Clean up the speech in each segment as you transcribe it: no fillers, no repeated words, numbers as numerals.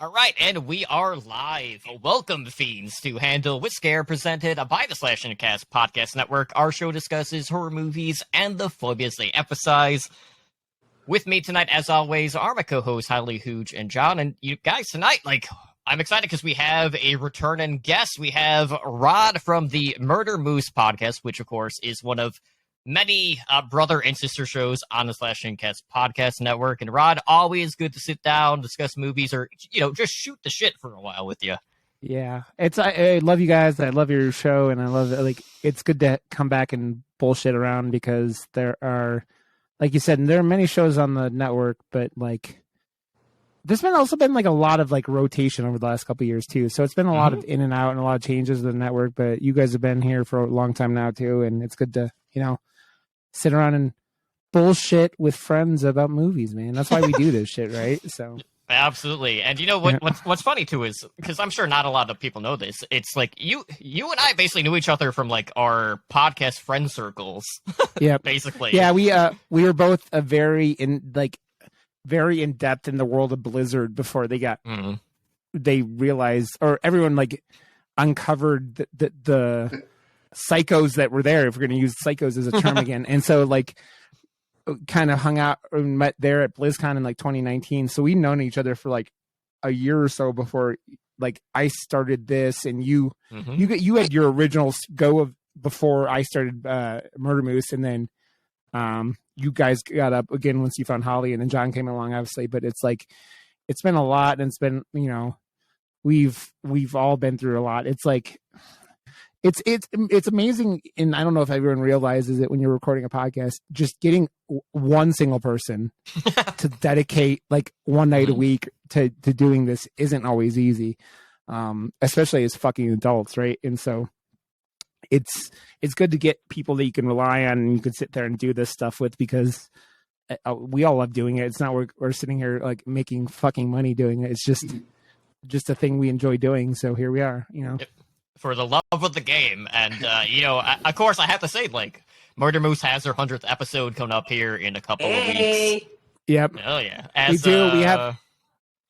All right, and we are live. Welcome, fiends, to Handle with Scare, presented by the Slash and Cast Podcast Network. Our show discusses horror movies and the phobias they emphasize. With me tonight, as always, are my co-hosts, Holly, Hooge, and John. And you guys, tonight, I'm excited because we have a returning guest. We have Rod from the Murder Moose podcast, which, of course, is one of many brother and sister shows on the Slash and Cast Podcast Network. And Rod, always good to sit down, discuss movies, or, just shoot the shit for a while with you. Yeah, I love you guys. I love your show, and I love it. It's good to come back and bullshit around because there are, like you said, there are many shows on the network, but there's also been a lot of rotation over the last couple of years too. So it's been a lot of in and out and a lot of changes to the network. But you guys have been here for a long time now too, and it's good to sit around and bullshit with friends about movies, man. That's why we do this shit, right? So absolutely. And what's funny too is, because I'm sure not a lot of people know this, it's you and I basically knew each other from our podcast friend circles. Yeah, basically. Yeah, we were both very in depth in the world of Blizzard before they got they realized, or everyone uncovered the psychos that were there, if we're going to use psychos as a term again. And so kind of hung out and met there at BlizzCon in 2019. So we'd known each other for a year or so before I started this, and you had your original go of before I started Murder Moose, and then you guys got up again once you found Holly, and then John came along, obviously. But it's it's been a lot, and it's been we've all been through a lot. It's amazing, and I don't know if everyone realizes it when you're recording a podcast, just getting one single person to dedicate one night a week to doing this isn't always easy, especially as fucking adults, right? And so it's good to get people that you can rely on and you can sit there and do this stuff with, because we all love doing it. It's not we're sitting here making fucking money doing it. It's just a thing we enjoy doing. So here we are, For the love of the game. And, of course, I have to say, Murder Moose has their 100th episode coming up here in a couple of weeks. Yep. Oh, yeah. We do. We have,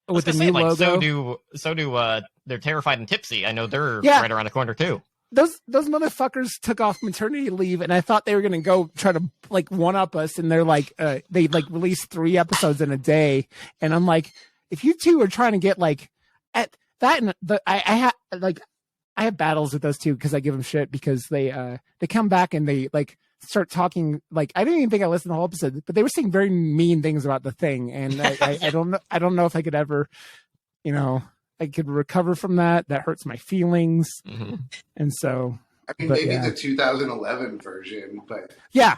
with the new logo. So do they're Terrified and Tipsy. I know they're right around the corner, too. Those motherfuckers took off maternity leave, and I thought they were going to go try to, one-up us, and they're they release 3 episodes in a day. And I'm if you two are trying to get, at that, and I have battles with those two because I give them shit because they come back and they start talking I didn't even think I listened to the whole episode, but they were saying very mean things about The Thing, and I don't know if I could ever, I could recover from that. That hurts my feelings, and so. I mean, they did the 2011 version, but yeah,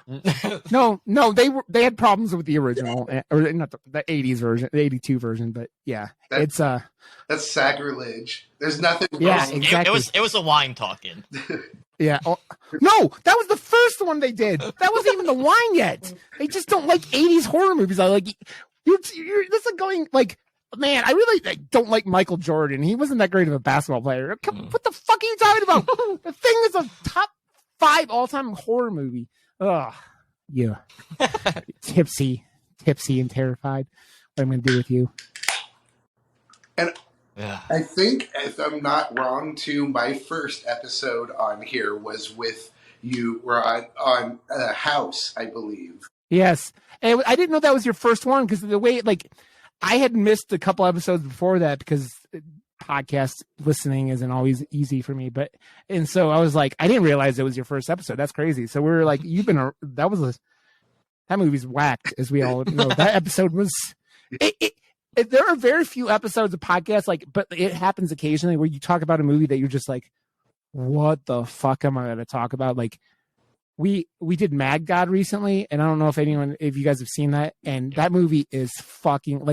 no, they had problems with the original, or not the 80s version, the 82 version, but yeah, it's that's sacrilege. There's nothing. Yeah, exactly. It was a wine talking. Yeah. Oh, no, that was the first one they did. That wasn't even the wine yet. They just don't like 80s horror movies. I you're this is going man, I really don't like Michael Jordan. He wasn't that great of a basketball player. What the fuck are you talking about? The Thing is a top 5 all-time horror movie. Ugh. Yeah. Tipsy and terrified. What I'm going to do with you. And I think, if I'm not wrong, too, my first episode on here was with you, Rod, on House, I believe. Yes. And I didn't know that was your first one, because the way, I had missed a couple episodes before that because podcast listening isn't always easy for me. And so I was I didn't realize it was your first episode. That's crazy. So we were that movie's whacked, as we all know. That episode was, there are very few episodes of podcasts, but it happens occasionally where you talk about a movie that you're just what the fuck am I going to talk about? We did Mad God recently, and I don't know if you guys have seen that, and that movie is fucking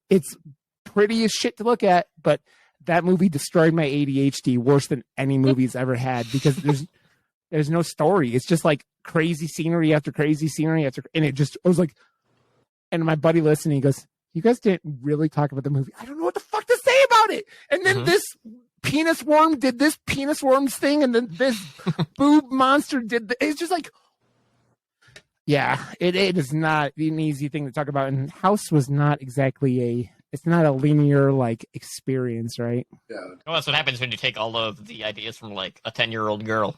it's pretty as shit to look at, but that movie destroyed my ADHD worse than any movie's ever had, because there's no story. It's just crazy scenery after crazy scenery after, and it just, I was and my buddy listening, he goes, "You guys didn't really talk about the movie." I don't know what the fuck to say about it. And then this penis worm did this penis worms thing, and then this boob monster did it's just it is not an easy thing to talk about. And House was not exactly it's not a linear like experience, right? Yeah. Well, that's what happens when you take all of the ideas from like a 10-year-old girl.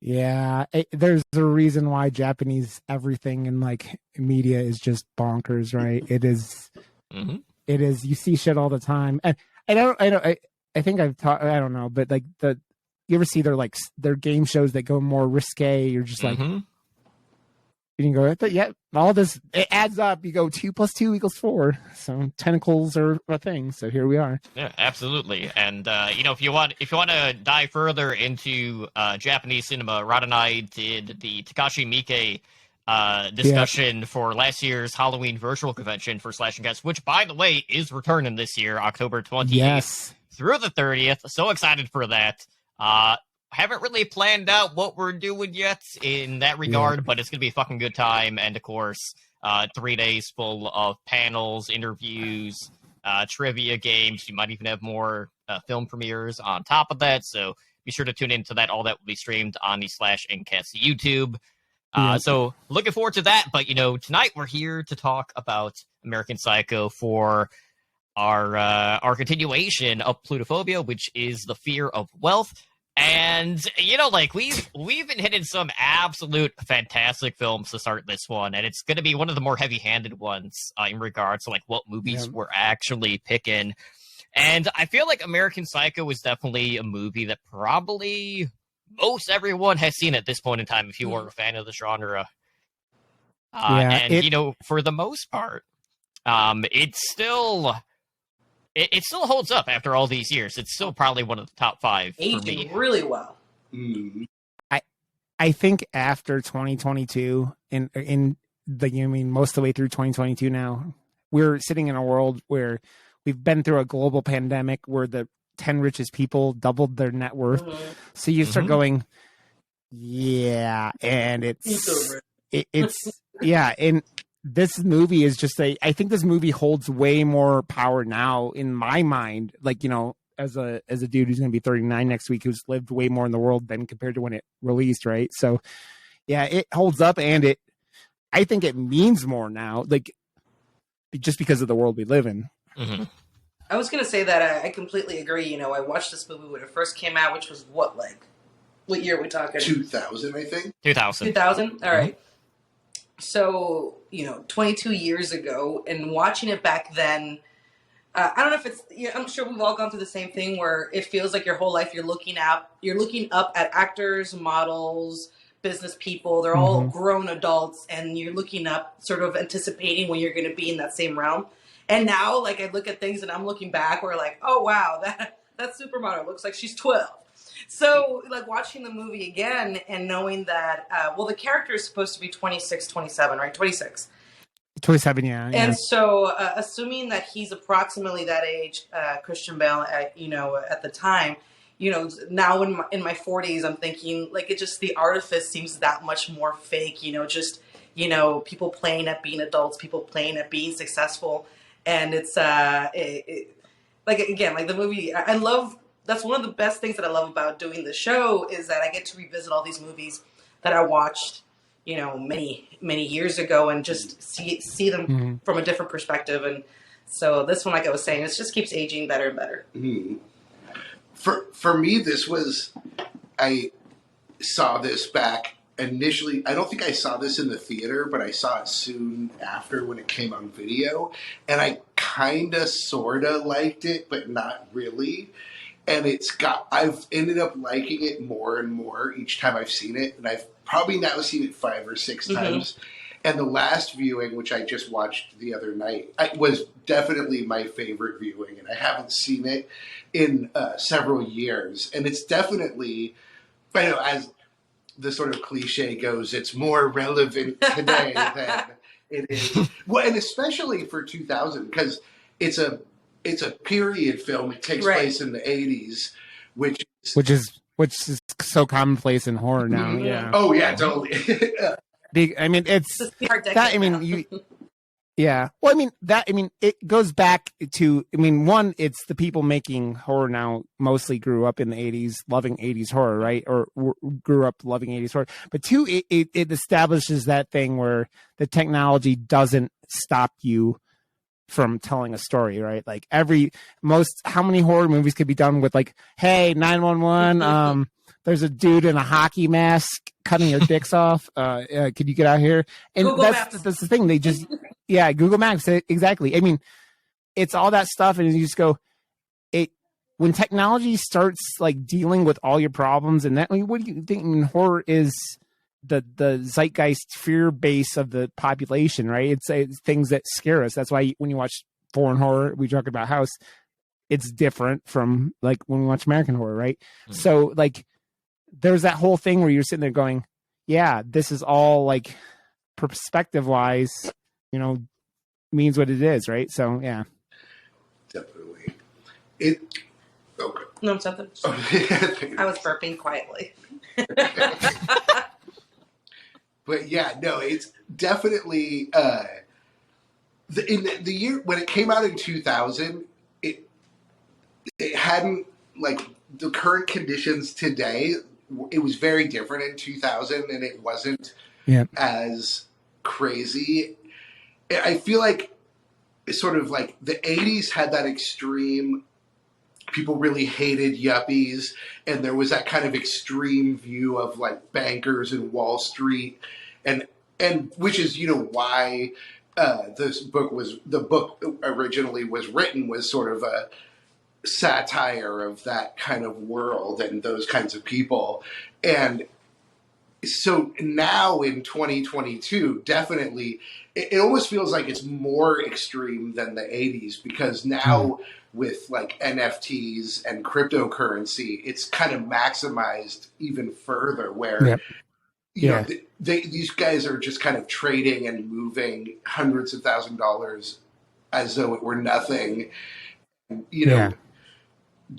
Yeah, there's a reason why Japanese everything in like media is just bonkers, right? It is. Mm-hmm. It is. You see shit all the time, and I think I've taught. I don't know, but like you ever see their game shows that go more risque? You're just like, you can go, but yeah, all this it adds up. You go 2 + 2 = 4. So tentacles are a thing. So here we are. Yeah, absolutely. And if you want to dive further into Japanese cinema, Rod and I did the Takashi Miike discussion for last year's Halloween virtual convention for Slash and Cast, which, by the way, is returning this year, October 28th through the 30th. So excited for that. Haven't really planned out what we're doing yet in that regard, but it's going to be a fucking good time. And, of course, 3 days full of panels, interviews, trivia games. You might even have more film premieres on top of that. So be sure to tune into that. All that will be streamed on the Slash and Cast YouTube. So looking forward to that. But, tonight we're here to talk about American Psycho for our continuation of plutophobia, which is the fear of wealth. And, we've been hitting some absolute fantastic films to start this one. And it's going to be one of the more heavy-handed ones in regards to, what movies we're actually picking. And I feel like American Psycho is definitely a movie that probably most everyone has seen at this point in time if you are a fan of the genre. For the most part, it still holds up after all these years. It's still probably one of the top 5 for me. Aging really well. Mm. I think after 2022, most of the way through 2022 now, we're sitting in a world where we've been through a global pandemic where the 10 richest people doubled their net worth. So you start going, and and this movie is just I think this movie holds way more power now in my mind. As a dude who's going to be 39 next week, who's lived way more in the world than compared to when it released, right? So, yeah, it holds up, and I think it means more now, just because of the world we live in. Mm-hmm. I was going to say that I completely agree. I watched this movie when it first came out, which was what year are we talking? 2000, I think. 2000. 2000? All right. So, 22 years ago, and watching it back then, I don't know if it's, I'm sure we've all gone through the same thing where it feels like your whole life you're looking up at actors, models, business people. They're all grown adults, and you're looking up, sort of anticipating when you're going to be in that same realm. And now, I look at things and I'm looking back, we're like, oh, wow, that supermodel looks like she's 12. So, watching the movie again and knowing that, the character is supposed to be 26, 27, right? 26. 27, yeah. And so, assuming that he's approximately that age, Christian Bale, at the time, now in my 40s, I'm thinking, the artifice seems that much more fake, people playing at being adults, people playing at being successful. And it's, the movie, I love, that's one of the best things that I love about doing the show is that I get to revisit all these movies that I watched, many, many years ago and just see them from a different perspective. And so this one, like I was saying, it just keeps aging better and better. Mm. For me, I saw this back initially. I don't think I saw this in the theater, but I saw it soon after when it came on video. And I kind of, sort of liked it, but not really. And I've ended up liking it more and more each time I've seen it. And I've probably now seen it 5 or 6 times. And the last viewing, which I just watched the other night, was definitely my favorite viewing. And I haven't seen it in several years. And it's definitely, as the sort of cliche goes, it's more relevant today than it is. Well, and especially for 2000, because it's a period film. It takes place in the 80s, which is so commonplace in horror now. Yeah. Oh yeah, totally. It's that. Yeah. Well, it goes back to. One, it's the people making horror now mostly grew up in the 80s, loving 80s horror, right? Or grew up loving 80s horror. But 2, it establishes that thing where the technology doesn't stop you from telling a story, right? Like how many horror movies could be done with like, hey, 911, there's a dude in a hockey mask cutting your dicks off. Could you get out here? And Google Maps. that's the thing. They just, Google Maps. Exactly. I mean, it's all that stuff. And you just go, when technology starts like dealing with all your problems and that, I mean, what do you think? I mean, horror is the zeitgeist fear base of the population, right? It's things that scare us. That's why when you watch foreign horror, we talk about House, it's different from like when we watch American horror, right? Mm-hmm. So like, there's that whole thing where you're sitting there going, yeah, this is all like perspective wise, means what it is, right? So yeah. Definitely. Okay. No, it's nothing. I was burping quietly. But yeah, no, it's definitely in the year when it came out in 2000, it hadn't like the current conditions today. It was very different in 2000, and it wasn't as crazy. I feel like it's sort of like the 80s had that extreme. People really hated yuppies, and there was that kind of extreme view of like bankers and Wall Street, and which is why the book originally was written, was sort of a satire of that kind of world and those kinds of people. And so now in 2022, definitely it almost feels like it's more extreme than the 80s, because now with like NFTs and cryptocurrency, it's kind of maximized even further, where these guys are just kind of trading and moving hundreds of $1,000s of dollars as though it were nothing,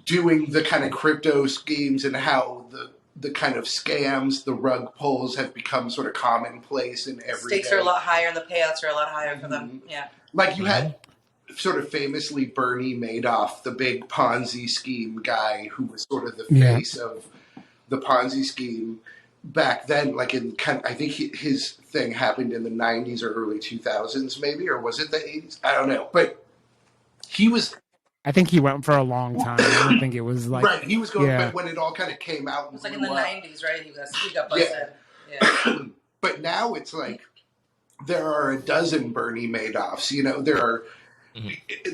doing the kind of crypto schemes, and how the kind of scams, the rug pulls have become sort of commonplace in every stakes day. are a lot higher and the payouts are a lot higher for them. Yeah. Like you had sort of famously Bernie Madoff, the big Ponzi scheme guy who was sort of the face of the Ponzi scheme back then. Like I think his thing happened in the 90s or early 2000s maybe, or was it the 80s? I don't know. But he was... I think he went for a long time. I don't think it was like... Right, he was going... But when it all kind of came out... It was like in the 90s, right? He got busted. Yeah. But now it's like there are a dozen Bernie Madoffs. There are...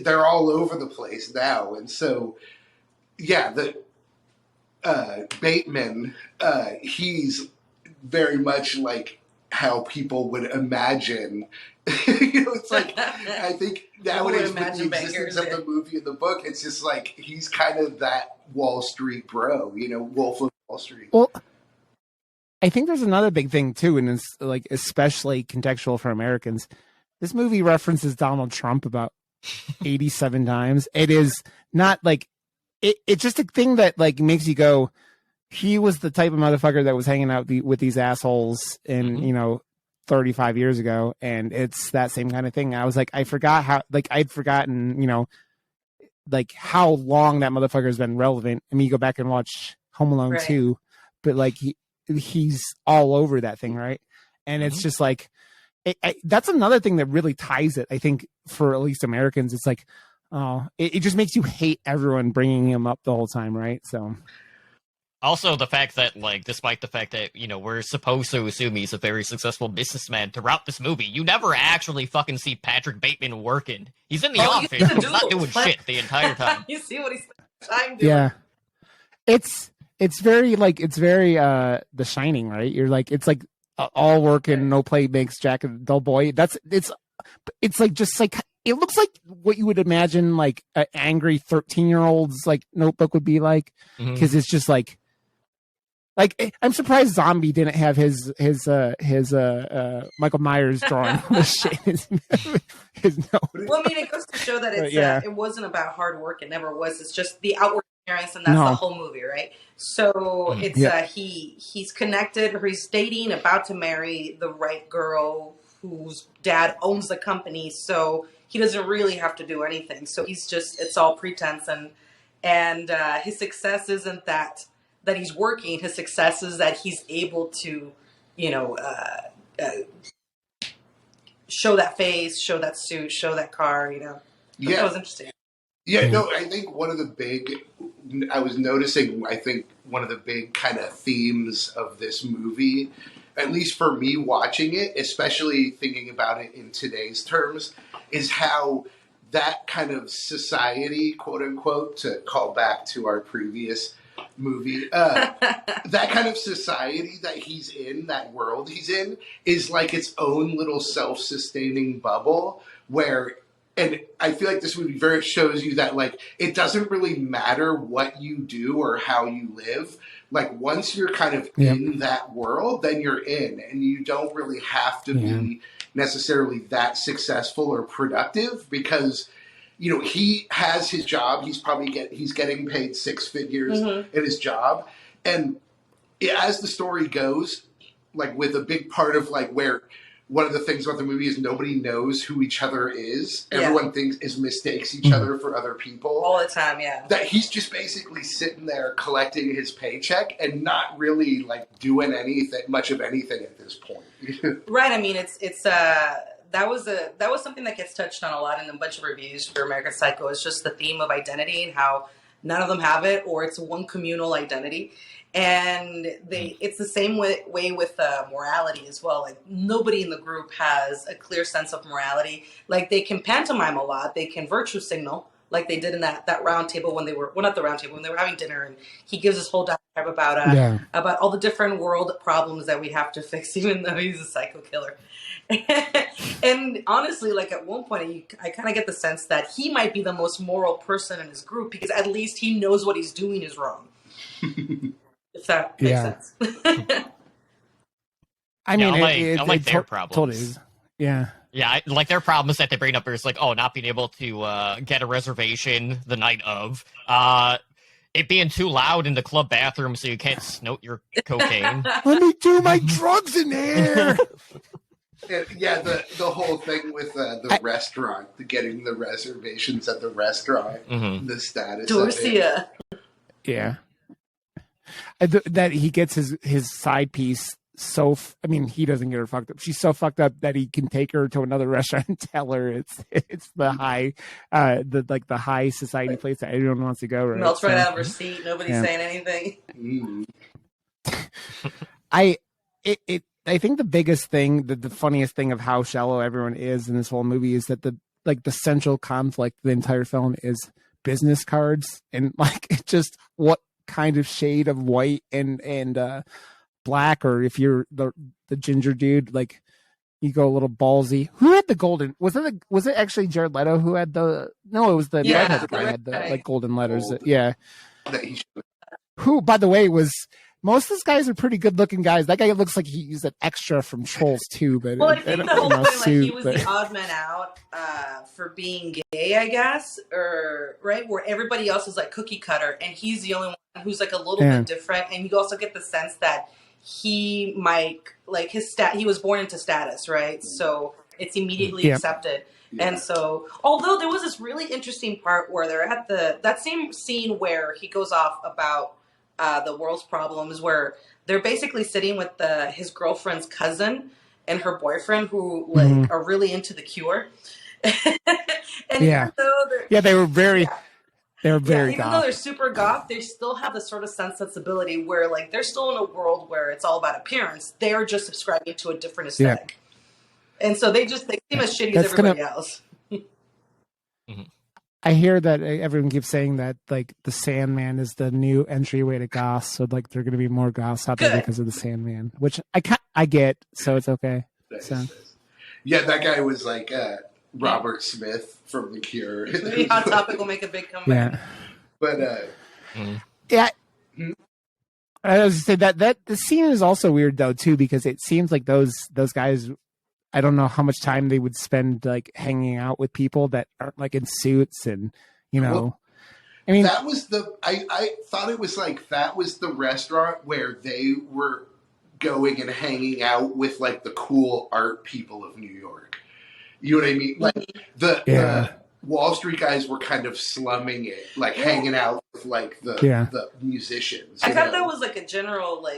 They're all over the place now. And so, the Bateman, he's very much like how people would imagine... it's like, I think nowadays with the existence of the movie and the book, it's just like, he's kind of that Wall Street bro, Wolf of Wall Street. Well, I think there's another big thing too, and it's like especially contextual for Americans. This movie references Donald Trump about 87 times. It is not like, it's just a thing that like makes you go, he was the type of motherfucker that was hanging out with these assholes in, 35 years ago, and it's that same kind of thing. I was like, I forgot how, like, I'd forgotten, like how long that motherfucker has been relevant. I mean, you go back and watch Home Alone 2, but like he's all over that thing, right? And it's just like, that's another thing that really ties it, I think, for at least Americans. It's like, it just makes you hate everyone bringing him up the whole time, right? So. Also, the fact that, like, despite the fact that, we're supposed to assume he's a very successful businessman throughout this movie, you never actually fucking see Patrick Bateman working. He's in the office, but he's not doing shit the entire time. You see what he's time doing. Yeah. It's very, The Shining, right? You're like, it's like all work and no play makes Jack a dull boy. It's like, just like, it looks like what you would imagine, like, an angry 13-year-old's, like, notebook would be like, because it's just like, I'm surprised Zombie didn't have his Michael Myers drawing the shit his nose. Well, I mean, it goes to show that it's it wasn't about hard work. It never was. It's just the outward appearance, and that's the whole movie, right? So it's he's connected, or he's dating, about to marry the right girl whose dad owns the company. So he doesn't really have to do anything. So he's just, it's all pretense, and his success isn't that he's working. His success is that he's able to, show that face, show that suit, show that car, That Yeah. was interesting. Yeah, no, I think I was noticing, I think one of the big kind of themes of this movie, at least for me watching it, especially thinking about it in today's terms, is how that kind of society, quote unquote, to call back to our previous movie, that kind of society that he's in, that world he's in, is like its own little self-sustaining bubble where, and I feel like this movie very shows you that, like, it doesn't really matter what you do or how you live. Like, once you're kind of in that world, then you're in, and you don't really have to be necessarily that successful or productive because, you know, he has his job. He's getting paid six figures in his job, and as the story goes, like, with a big part of like where. One of the things about the movie is nobody knows who each other is. Everyone mistakes each other for other people. All the time, yeah. That he's just basically sitting there collecting his paycheck and not really like doing much of anything at this point. Right. I mean, that was something that gets touched on a lot in a bunch of reviews for American Psycho. It's just the theme of identity and how none of them have it, or it's one communal identity. And it's the same way with morality as well. Like, nobody in the group has a clear sense of morality. Like, they can pantomime a lot. They can virtue signal, like they did in that round table when they were, well, not the round table, when they were having dinner. And he gives this whole diatribe about all the different world problems that we have to fix, even though he's a psycho killer. And honestly, like, at one point, I kind of get the sense that he might be the most moral person in his group because at least he knows what he's doing is wrong. If that makes sense. I mean, unlike their problems. Yeah, like their problem is that they bring up is like, oh, not being able to get a reservation the night of, it being too loud in the club bathroom so you can't snort your cocaine. Let me do my drugs in here. Yeah, the whole thing with the restaurant, getting the reservations at the restaurant, the status Dorcia. of it. Yeah. That he gets his side piece I mean, he doesn't get her fucked up. She's so fucked up that he can take her to another restaurant and tell her it's the high the high society place that everyone wants to go. Right? Melts right out of her seat. Nobody's saying anything. I think the biggest thing, the funniest thing of how shallow everyone is in this whole movie is that the central conflict of the entire film is business cards and like it just what kind of shade of white and black, or if you're the ginger dude, like you go a little ballsy. Who had the golden? Was it actually Jared Leto who had the? No, it was the redhead guy had the like golden letters. Who, by the way, was most of those guys are pretty good looking guys. That guy looks like he used an extra from Trolls 2, but well, I think the whole thing, like he was the odd man out for being gay, I guess, or right where everybody else is like cookie cutter, and he's the only one who's like a little bit different. And you also get the sense that he might like he was born into status, right? So it's immediately accepted. Yeah. And so, although there was this really interesting part where they're at that same scene where he goes off about the world's problems, where they're basically sitting with his girlfriend's cousin and her boyfriend who like are really into The Cure. And even though they were very even goth. Though they're super goth, they still have this sort of sensibility where like they're still in a world where it's all about appearance. They're just subscribing to a different aesthetic. And so they seem as shitty as everybody else. I hear that everyone keeps saying that like the Sandman is the new entryway to goth, so like they're going to be more goths out there because of the Sandman, which I get, so it's okay. Nice. Yeah, that guy was like Robert Smith from The Cure. Maybe Hot Topic will make a big comeback. Yeah, but I was to say that the scene is also weird though too, because it seems like those guys, I don't know how much time they would spend like hanging out with people that aren't like in suits and I mean that was I thought it was like that was the restaurant where they were going and hanging out with like the cool art people of New York. You know what I mean? Like the Wall Street guys were kind of slumming it, like hanging out with like the musicians. I thought that was like a general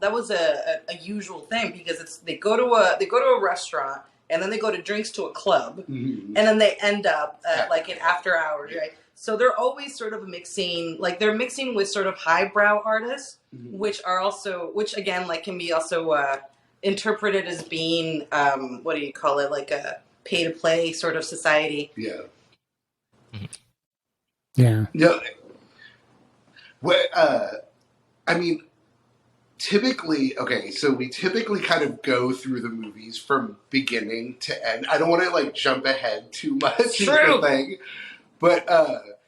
that was a usual thing because they go to a restaurant and then they go to drinks to a club, Mhm. and then they end up at like an after hours, right? So they're always sort of mixing, like they're mixing with sort of highbrow artists, Mhm. which again, like can be also interpreted as being, what do you call it? Like a pay to play sort of society. Yeah. Yeah. No. I mean, typically, okay, so we typically kind of go through the movies from beginning to end. I don't want to like jump ahead too much, is the True. thing. But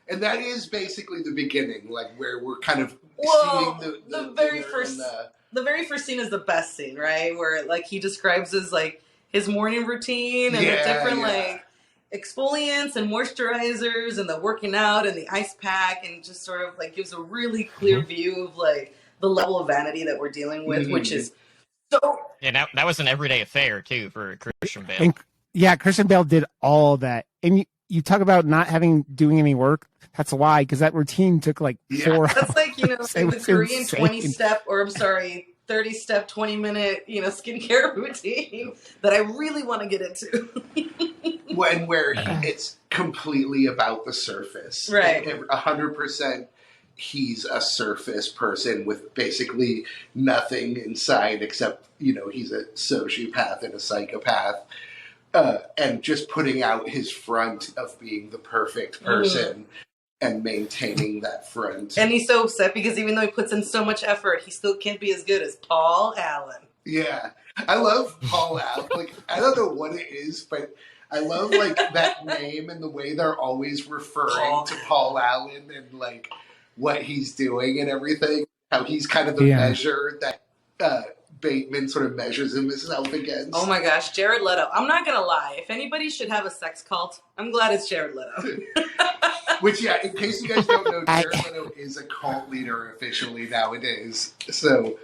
and that is basically the beginning, like where we're kind of Well, seeing the very dinner first- and The very first scene is the best scene, right? Where like he describes his like his morning routine and the Yeah, different yeah. like exfoliants and moisturizers and the working out and the ice pack, and just sort of like gives a really clear view of like the level of vanity that we're dealing with, which is so. Yeah, that was an everyday affair too for Christian Bale. And yeah, Christian Bale did all that. And you talk about not doing any work. That's why, because that routine took like Yeah. 4 hours. That's like, It the was Korean insane. 30-step, 20-minute, skincare routine that I really want to get into. where it's completely about the surface, Right. 100%. He's a surface person with basically nothing inside except, he's a sociopath and a psychopath. And just putting out his front of being the perfect person and maintaining that front. And he's so upset because even though he puts in so much effort, he still can't be as good as Paul Allen. Yeah. I love Paul Allen. Like, I don't know what it is, but I love, like, that name and the way they're always referring to Paul Allen and, like, what he's doing and everything. How he's kind of the measure that Bateman sort of measures himself against. Oh my gosh, Jared Leto. I'm not going to lie. If anybody should have a sex cult, I'm glad it's Jared Leto. Which, yeah, in case you guys don't know, Jared Leto is a cult leader officially nowadays. So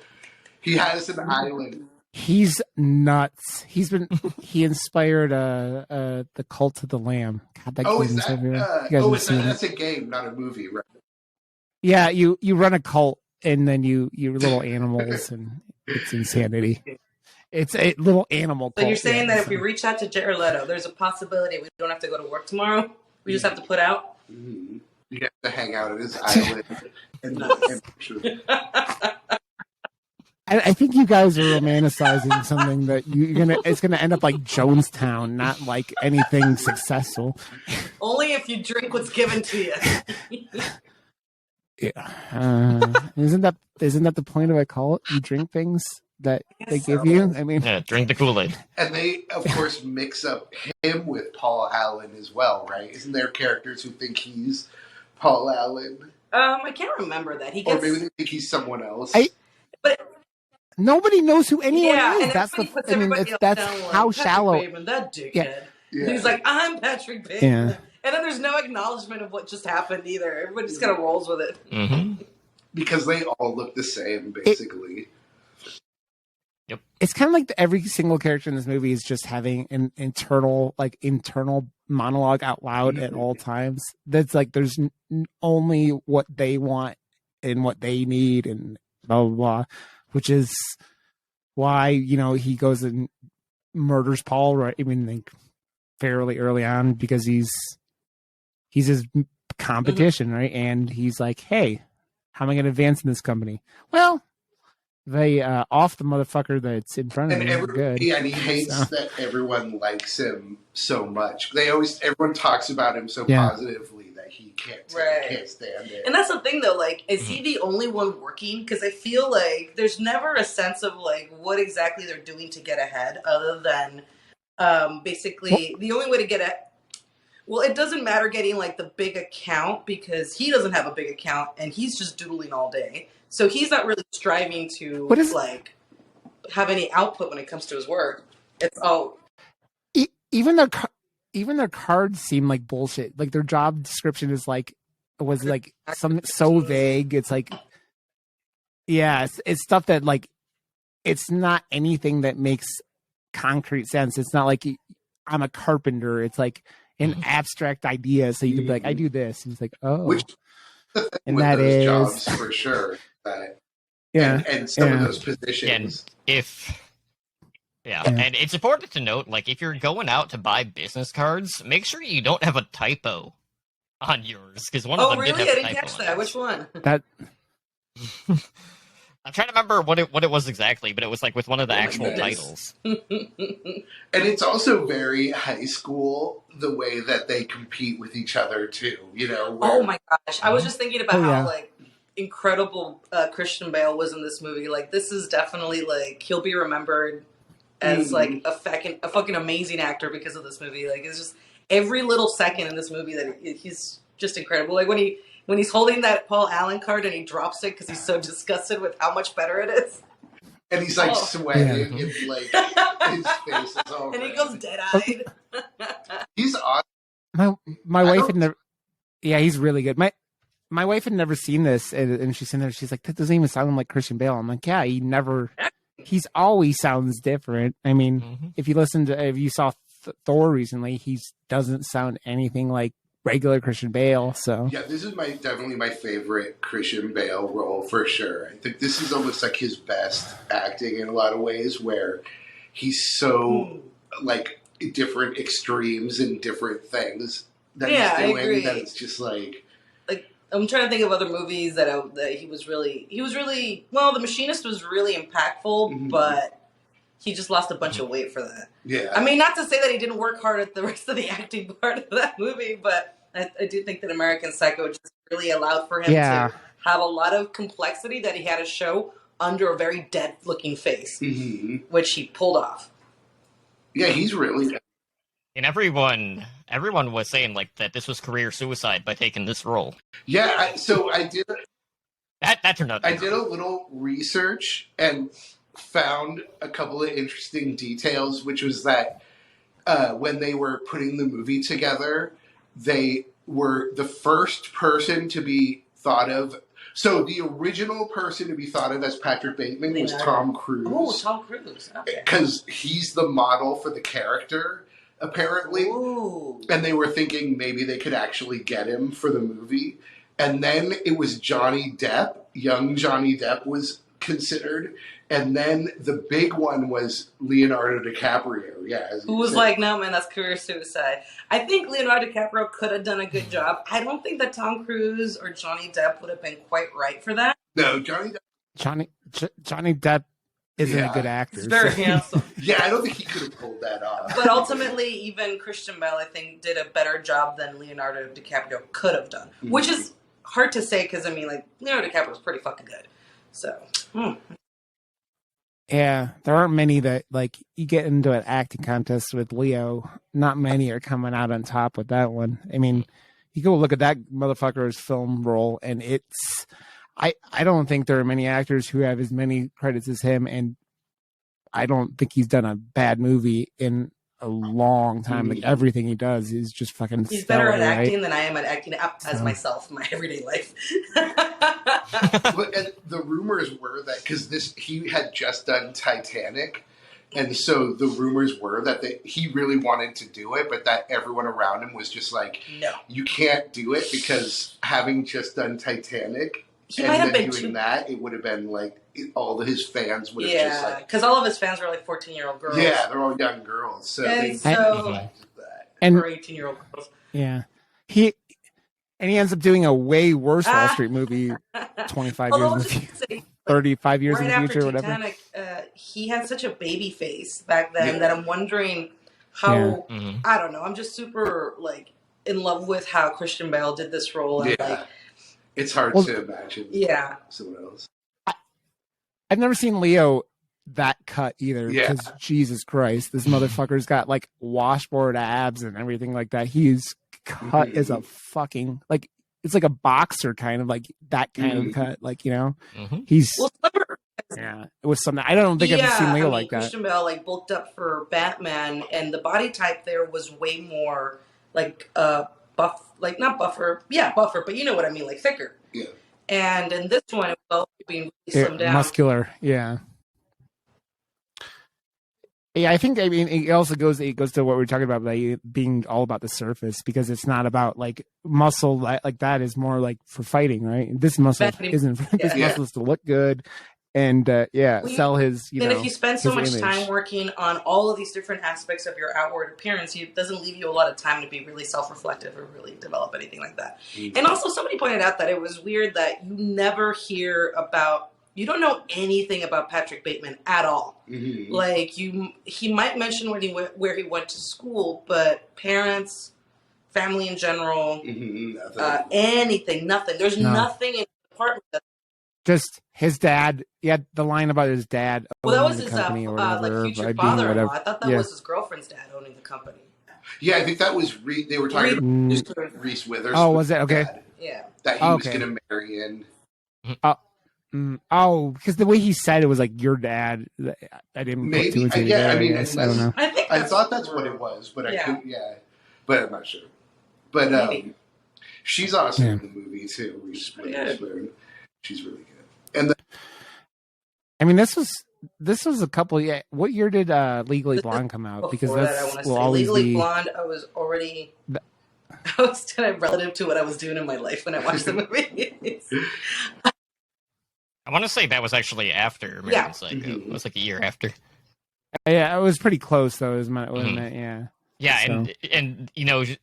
he has an island. He's nuts. He inspired the Cult of the Lamb. God, that Oh, game is is that? over. That's a game, not a movie, right? Yeah, you run a cult and then you're little animals and it's insanity. It's a little animal cult. So you're saying that if we reach out to Jared Leto, there's a possibility we don't have to go to work tomorrow? We just have to put out? Mm-hmm. You have to hang out at his island. I think you guys are romanticizing something that it's gonna end up like Jonestown, not like anything successful. Only if you drink what's given to you. Yeah. Isn't that the point of a cult? You drink things that they give you. I mean, Yeah, drink the Kool-Aid. And they, of course, mix up him with Paul Allen as well, right? Isn't there characters who think he's Paul Allen? I can't remember that. He Or gets, maybe they think he's someone else. but nobody knows who anyone is. and That's everybody puts the. I mean, everybody else that's down, like, how Patrick shallow. Bateman, that dickhead. Yeah. He's like, I'm Patrick Bateman. Yeah. And then there's no acknowledgement of what just happened either. Everybody just kind of rolls with it. Mm-hmm. Because they all look the same, basically. It's kind of like every single character in this movie is just having an internal monologue out loud at all times. That's like there's only what they want and what they need and blah blah blah, which is why he goes and murders Paul. Right? I mean, like fairly early on because he's his competition, right? And he's like, hey, how am I going to advance in this company? Well, they off the motherfucker that's in front of me. Good. Yeah, and he hates that everyone likes him so much. Everyone talks about him so positively that he can't stand it. And that's the thing, though. Like, is he the only one working? Because I feel like there's never a sense of like what exactly they're doing to get ahead, other than basically the only way to get ahead. Well, it doesn't matter getting like the big account because he doesn't have a big account and he's just doodling all day. So he's not really striving to like have any output when it comes to his work. It's even their cards seem like bullshit. Like their job description was like some so vague. It's like it's stuff that like it's not anything that makes concrete sense. It's not like I'm a carpenter. It's like an abstract idea. So you can be like, I do this. And it's like, oh, which and that is jobs for sure. And some of those positions. And Yeah, Yeah. and it's important to note, like, if you're going out to buy business cards, make sure you don't have a typo on yours, because one of Oh, them did really? have I a didn't typo catch on that. it. Which one? That I'm trying to remember what it was exactly, but it was like with one of the Oh my actual goodness. titles. And it's also very high school the way that they compete with each other too. You know. Oh my gosh! I was just thinking about Oh, yeah. how like incredible Christian Bale was in this movie. Like, this is definitely like he'll be remembered as like a fucking amazing actor because of this movie. Like, it's just every little second in this movie that he's just incredible. Like when he's holding that Paul Allen card and he drops it because he's so disgusted with how much better it is. And he's like Oh. sweating and like his face is all And he red. goes dead-eyed. He's awesome. my I wife don't- had never. Yeah, he's really good. My wife had never seen this, and she's in there. She's like, that doesn't even sound like Christian Bale. I'm like, yeah, he's always sounds different. I mean, if you saw Thor recently, he doesn't sound anything like regular Christian Bale. So Yeah, this is definitely my favorite Christian Bale role for sure. I think this is almost like his best acting in a lot of ways, where he's so like different extremes and different things that Yeah, I he's doing agree. that it's just like I'm trying to think of other movies that he was really well. The Machinist was really impactful, Mhm. but he just lost a bunch of weight for that. yeah. I mean, not to say that he didn't work hard at the rest of the acting part of that movie, but I do think that American Psycho just really allowed for him Yeah. to have a lot of complexity that he had to show under a very dead-looking face, Mhm. which he pulled off. Yeah, he's really And everyone was saying like that this was career suicide by taking this role. yeah. I did That turned out. I did a little research and found a couple of interesting details, which was that when they were putting the movie together, they were the first person to be thought of. So the original person to be thought of as Patrick Bateman was Leonardo. Tom Cruise. Oh, Tom Cruise. Okay. Because he's the model for the character, apparently. Ooh. And they were thinking maybe they could actually get him for the movie. And then it was Johnny Depp. Young Johnny Depp was considered. And then the big one was Leonardo DiCaprio. Yeah. as Who you was said. like, no, man, that's career suicide. I think Leonardo DiCaprio could have done a good job. I don't think that Tom Cruise or Johnny Depp would have been quite right for that. No, Johnny Depp. Johnny Depp isn't Yeah. a good actor. He's very so- handsome. Yeah, I don't think he could have pulled that off. But ultimately, even Christian Bale, I think, did a better job than Leonardo DiCaprio could have done. Mhm. Which is hard to say because, I mean, like, Leonardo DiCaprio was pretty fucking good. So, Yeah, there aren't many that like you get into an acting contest with Leo. Not many are coming out on top with that one. I mean, you go look at that motherfucker's film role, and it's I don't think there are many actors who have as many credits as him, and I don't think he's done a bad movie in a long time. Like everything he does is just fucking. he's stellar, better at right? acting than I am at acting as So- myself in my everyday life. But and the rumors were that because he had just done Titanic, and so the rumors were that he really wanted to do it, but that everyone around him was just like, No. you can't do it because having just done Titanic He and might have then been doing too... that, it would have been like all of his fans would have just Yeah, like, because all of his fans were like 14-year-old girls. yeah, they're all young girls, so And they so- liked that. And Or 18-year-old girls. yeah, he ends up doing a way worse Wall Street movie 25 Although I years was in the just future, gonna say, 35 years right in the after future, whatever. Titanic, he had such a baby face back then Yeah. that I'm wondering how, Yeah. Mhm. I don't know, I'm just super, like, in love with how Christian Bale did this role. And, Yeah, like, it's hard Well, to imagine yeah. someone else. I've never seen Leo that cut either. Yeah. Because Jesus Christ, this motherfucker's got like washboard abs and everything like that. He's cut Mhm. as a fucking like it's like a boxer kind of like that kind Mhm. of cut. Like Mhm. he's Well, yeah. It was something I don't think I've seen Leo like that. Christian Bale, like, bulked up for Batman, and the body type there was way more, like, buff, like, not buffer, yeah, buffer, but you know what I mean, like, thicker. Yeah. And in this one, it was being really slimmed down. Muscular, yeah. Yeah, I think it also goes to what we were talking about, like being all about the surface, because it's not about like muscle like that is more like for fighting, right? This muscle Fighting, isn't. This yeah. muscle is to look good, and sell his, then if you spend so much image. time working on all of these different aspects of your outward appearance, it doesn't leave you a lot of time to be really self-reflective or really develop anything like that. Mm-hmm. And also somebody pointed out that it was weird that you never hear about, you don't know anything about Patrick Bateman at all. Mm-hmm. Like he might mention where he went to school, but parents, family in general, anything, nothing. There's nothing in the department that just his dad. He had the line about his dad. Well, that was his future father-in-law. I thought that was his girlfriend's dad owning the company. Yeah, I think that was they were talking about Reese Witherspoon. Oh, was it? Okay. Dad, that he was going to marry in. Because the way he said it was like your dad. I didn't put two and two together. I don't know. I thought that's what it was, but I couldn't. Yeah, but I'm not sure. But she's awesome in the movie too. Reese Witherspoon. She's really good. And this was a couple. Yeah, what year did Legally Blonde come out? Because that's Legally Blonde. I was kind of relative to what I was doing in my life when I watched the movie. I want to say that was actually after American Psycho. Mm-hmm. It was like a year after. Yeah, it was pretty close though. Wasn't it? Yeah. Yeah, so. and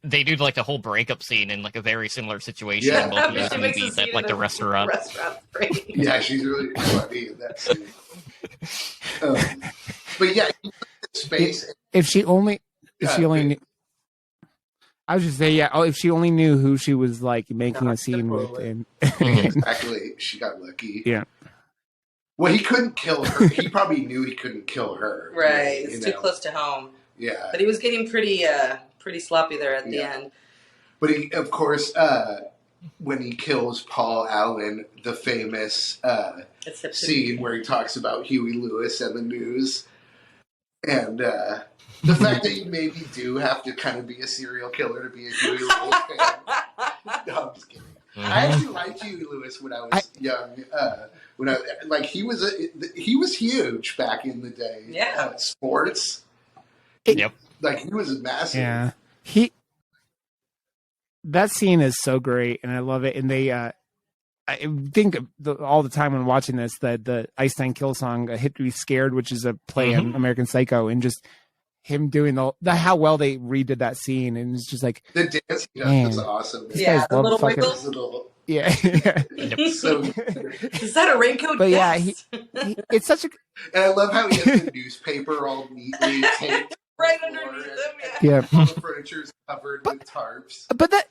they do like the whole breakup scene in like a very similar situation in both of those movies at like the restaurant. Yeah, she's really funny in that scene. But yeah, space. If she only knew, I was just saying, if she only knew who she was like making a scene with, and exactly, she got lucky. Yeah. Well, he couldn't kill her. He probably knew he couldn't kill her. Right, it's too close to home. Yeah, but he was getting pretty sloppy there at the end. But he, of course, when he kills Paul Allen, the famous scene where he talks about Huey Lewis and the news, and the fact that you maybe do have to kind of be a serial killer to be a Huey Lewis fan. No, I'm just kidding. Mm-hmm. I actually liked Huey Lewis when I was young. He was huge back in the day. Yeah, sports. Yep. Like he was massive. Yeah. That scene is so great and I love it. And they I think all the time when watching this that the Einstein Kill song Hit Me Scared, which is a play on American Psycho, and just him doing the how well they redid that scene, and it's just like the dance he does is awesome. Yeah, the little wiggles. Yeah. So is that a raincoat? But yes. It's such a. And I love how he has the newspaper all neatly taped right underneath him. Yeah. All the furniture is covered with tarps. But that.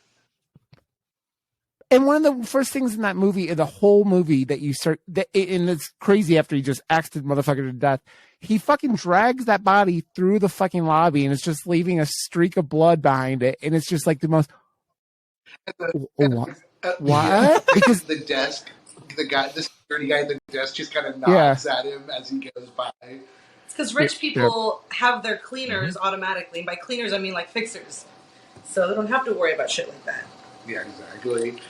And one of the first things in that movie, the whole movie that you start, and it's crazy after he just axed the motherfucker to death, he fucking drags that body through the fucking lobby and it's just leaving a streak of blood behind it. And it's just like the most. What? Because the desk, the security guy at the desk just kind of nods at him as he goes by. It's because rich people have their cleaners automatically. And by cleaners, I mean like fixers. So they don't have to worry about shit like that. Yeah, exactly.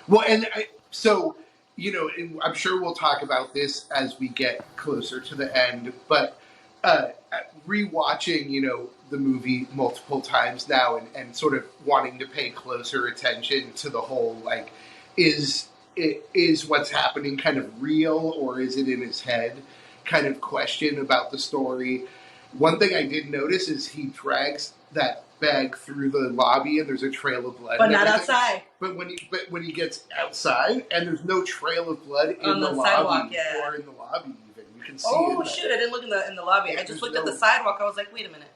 Well, and I'm sure we'll talk about this as we get closer to the end, but rewatching, the movie multiple times now and sort of wanting to pay closer attention to the whole, like, is what's happening kind of real or is it in his head kind of question about the story. One thing I did notice is he drags that bag through the lobby and there's a trail of blood, but not outside. But when he gets outside and there's no trail of blood in the lobby or in the lobby, even you can see. Oh shit! I didn't look in the lobby. I just looked at the sidewalk. I was like, wait a minute.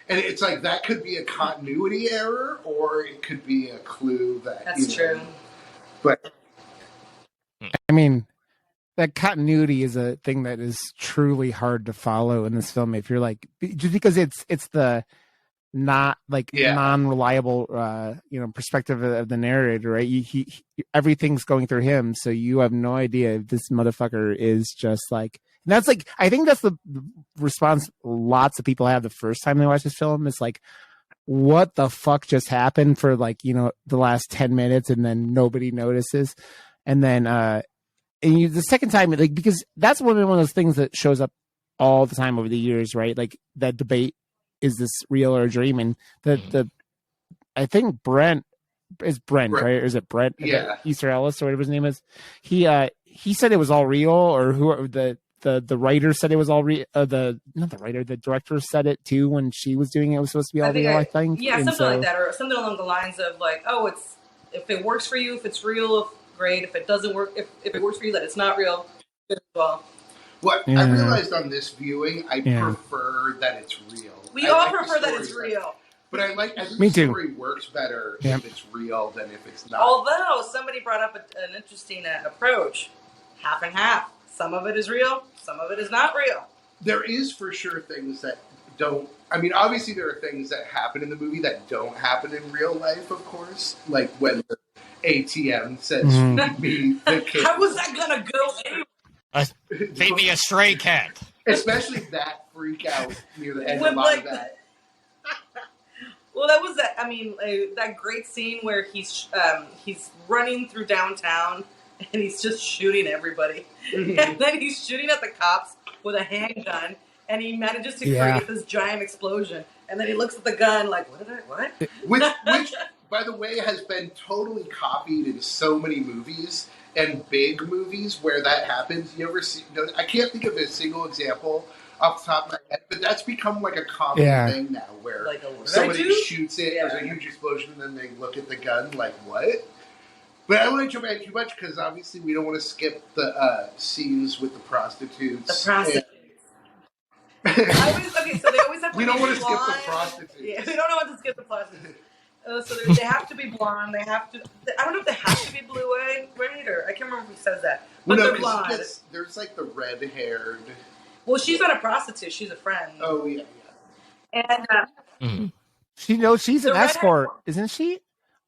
And it's like that could be a continuity error, or it could be a clue that that's true. But I mean, that continuity is a thing that is truly hard to follow in this film. If you're like, just because it's the not like non-reliable perspective of the narrator, right? He everything's going through him, so you have no idea if this motherfucker is just like. And that's like, I think that's the response lots of people have the first time they watch this film. It's like, what the fuck just happened for like the last 10 minutes, and then nobody notices, and then the second time, like, because that's one of those things that shows up all the time over the years, right? Like that debate. Is this real or a dream? And I think Brent, right? Or is it Brent? Yeah. Easter Ellis or whatever his name is. He he said it was all real, or who the writer said it was all real. The director said it too when she was doing it. It was supposed to be all real, I think. Yeah, And something so, like that, or something along the lines of like, oh, if it works for you, if it's real, great. If it doesn't work, if it works for you, that it's not real, good as well. What Yeah. I realized on this viewing, I Yeah. prefer that it's real. We I all like the prefer that stories it's real. But I think Me the too. story works better Yeah. if it's real than if it's not. Although somebody brought up an interesting approach, half and half. Some of it is real, some of it is not real. There is for sure things that don't. I mean, obviously there are things that happen in the movie that don't happen in real life, of course. Like when the ATM says, Mhm. "Feed me the kid." How was that gonna go anyway? Feed me a stray cat. Especially that freak out near the end With, of my like, that. Well, that was that. I mean, that great scene where he's running through downtown and he's just shooting everybody, and then he's shooting at the cops with a handgun, and he manages to create this giant explosion. And then he looks at the gun like, what? Which, by the way, has been totally copied in so many movies and big movies where that happens. You ever see? I can't think of a single example off the top of my head, but that's become like a common thing now, where Like, somebody shoots it, there's a huge explosion, and then they look at the gun like, what? But I don't want to jump ahead too much because obviously we don't want to skip the scenes with the prostitutes. The prostitutes. So they always have to We be don't want to skip blonde. the prostitutes. Yeah, we don't want to skip the prostitutes. So they have to be blonde. They have to. I don't know if they have to be blue-eyed, right? Or I can't remember who says that. But Well, no, they're blonde. there's like the red-haired. Well, she's not a prostitute. She's a friend. Oh yeah. And she's an escort, isn't she?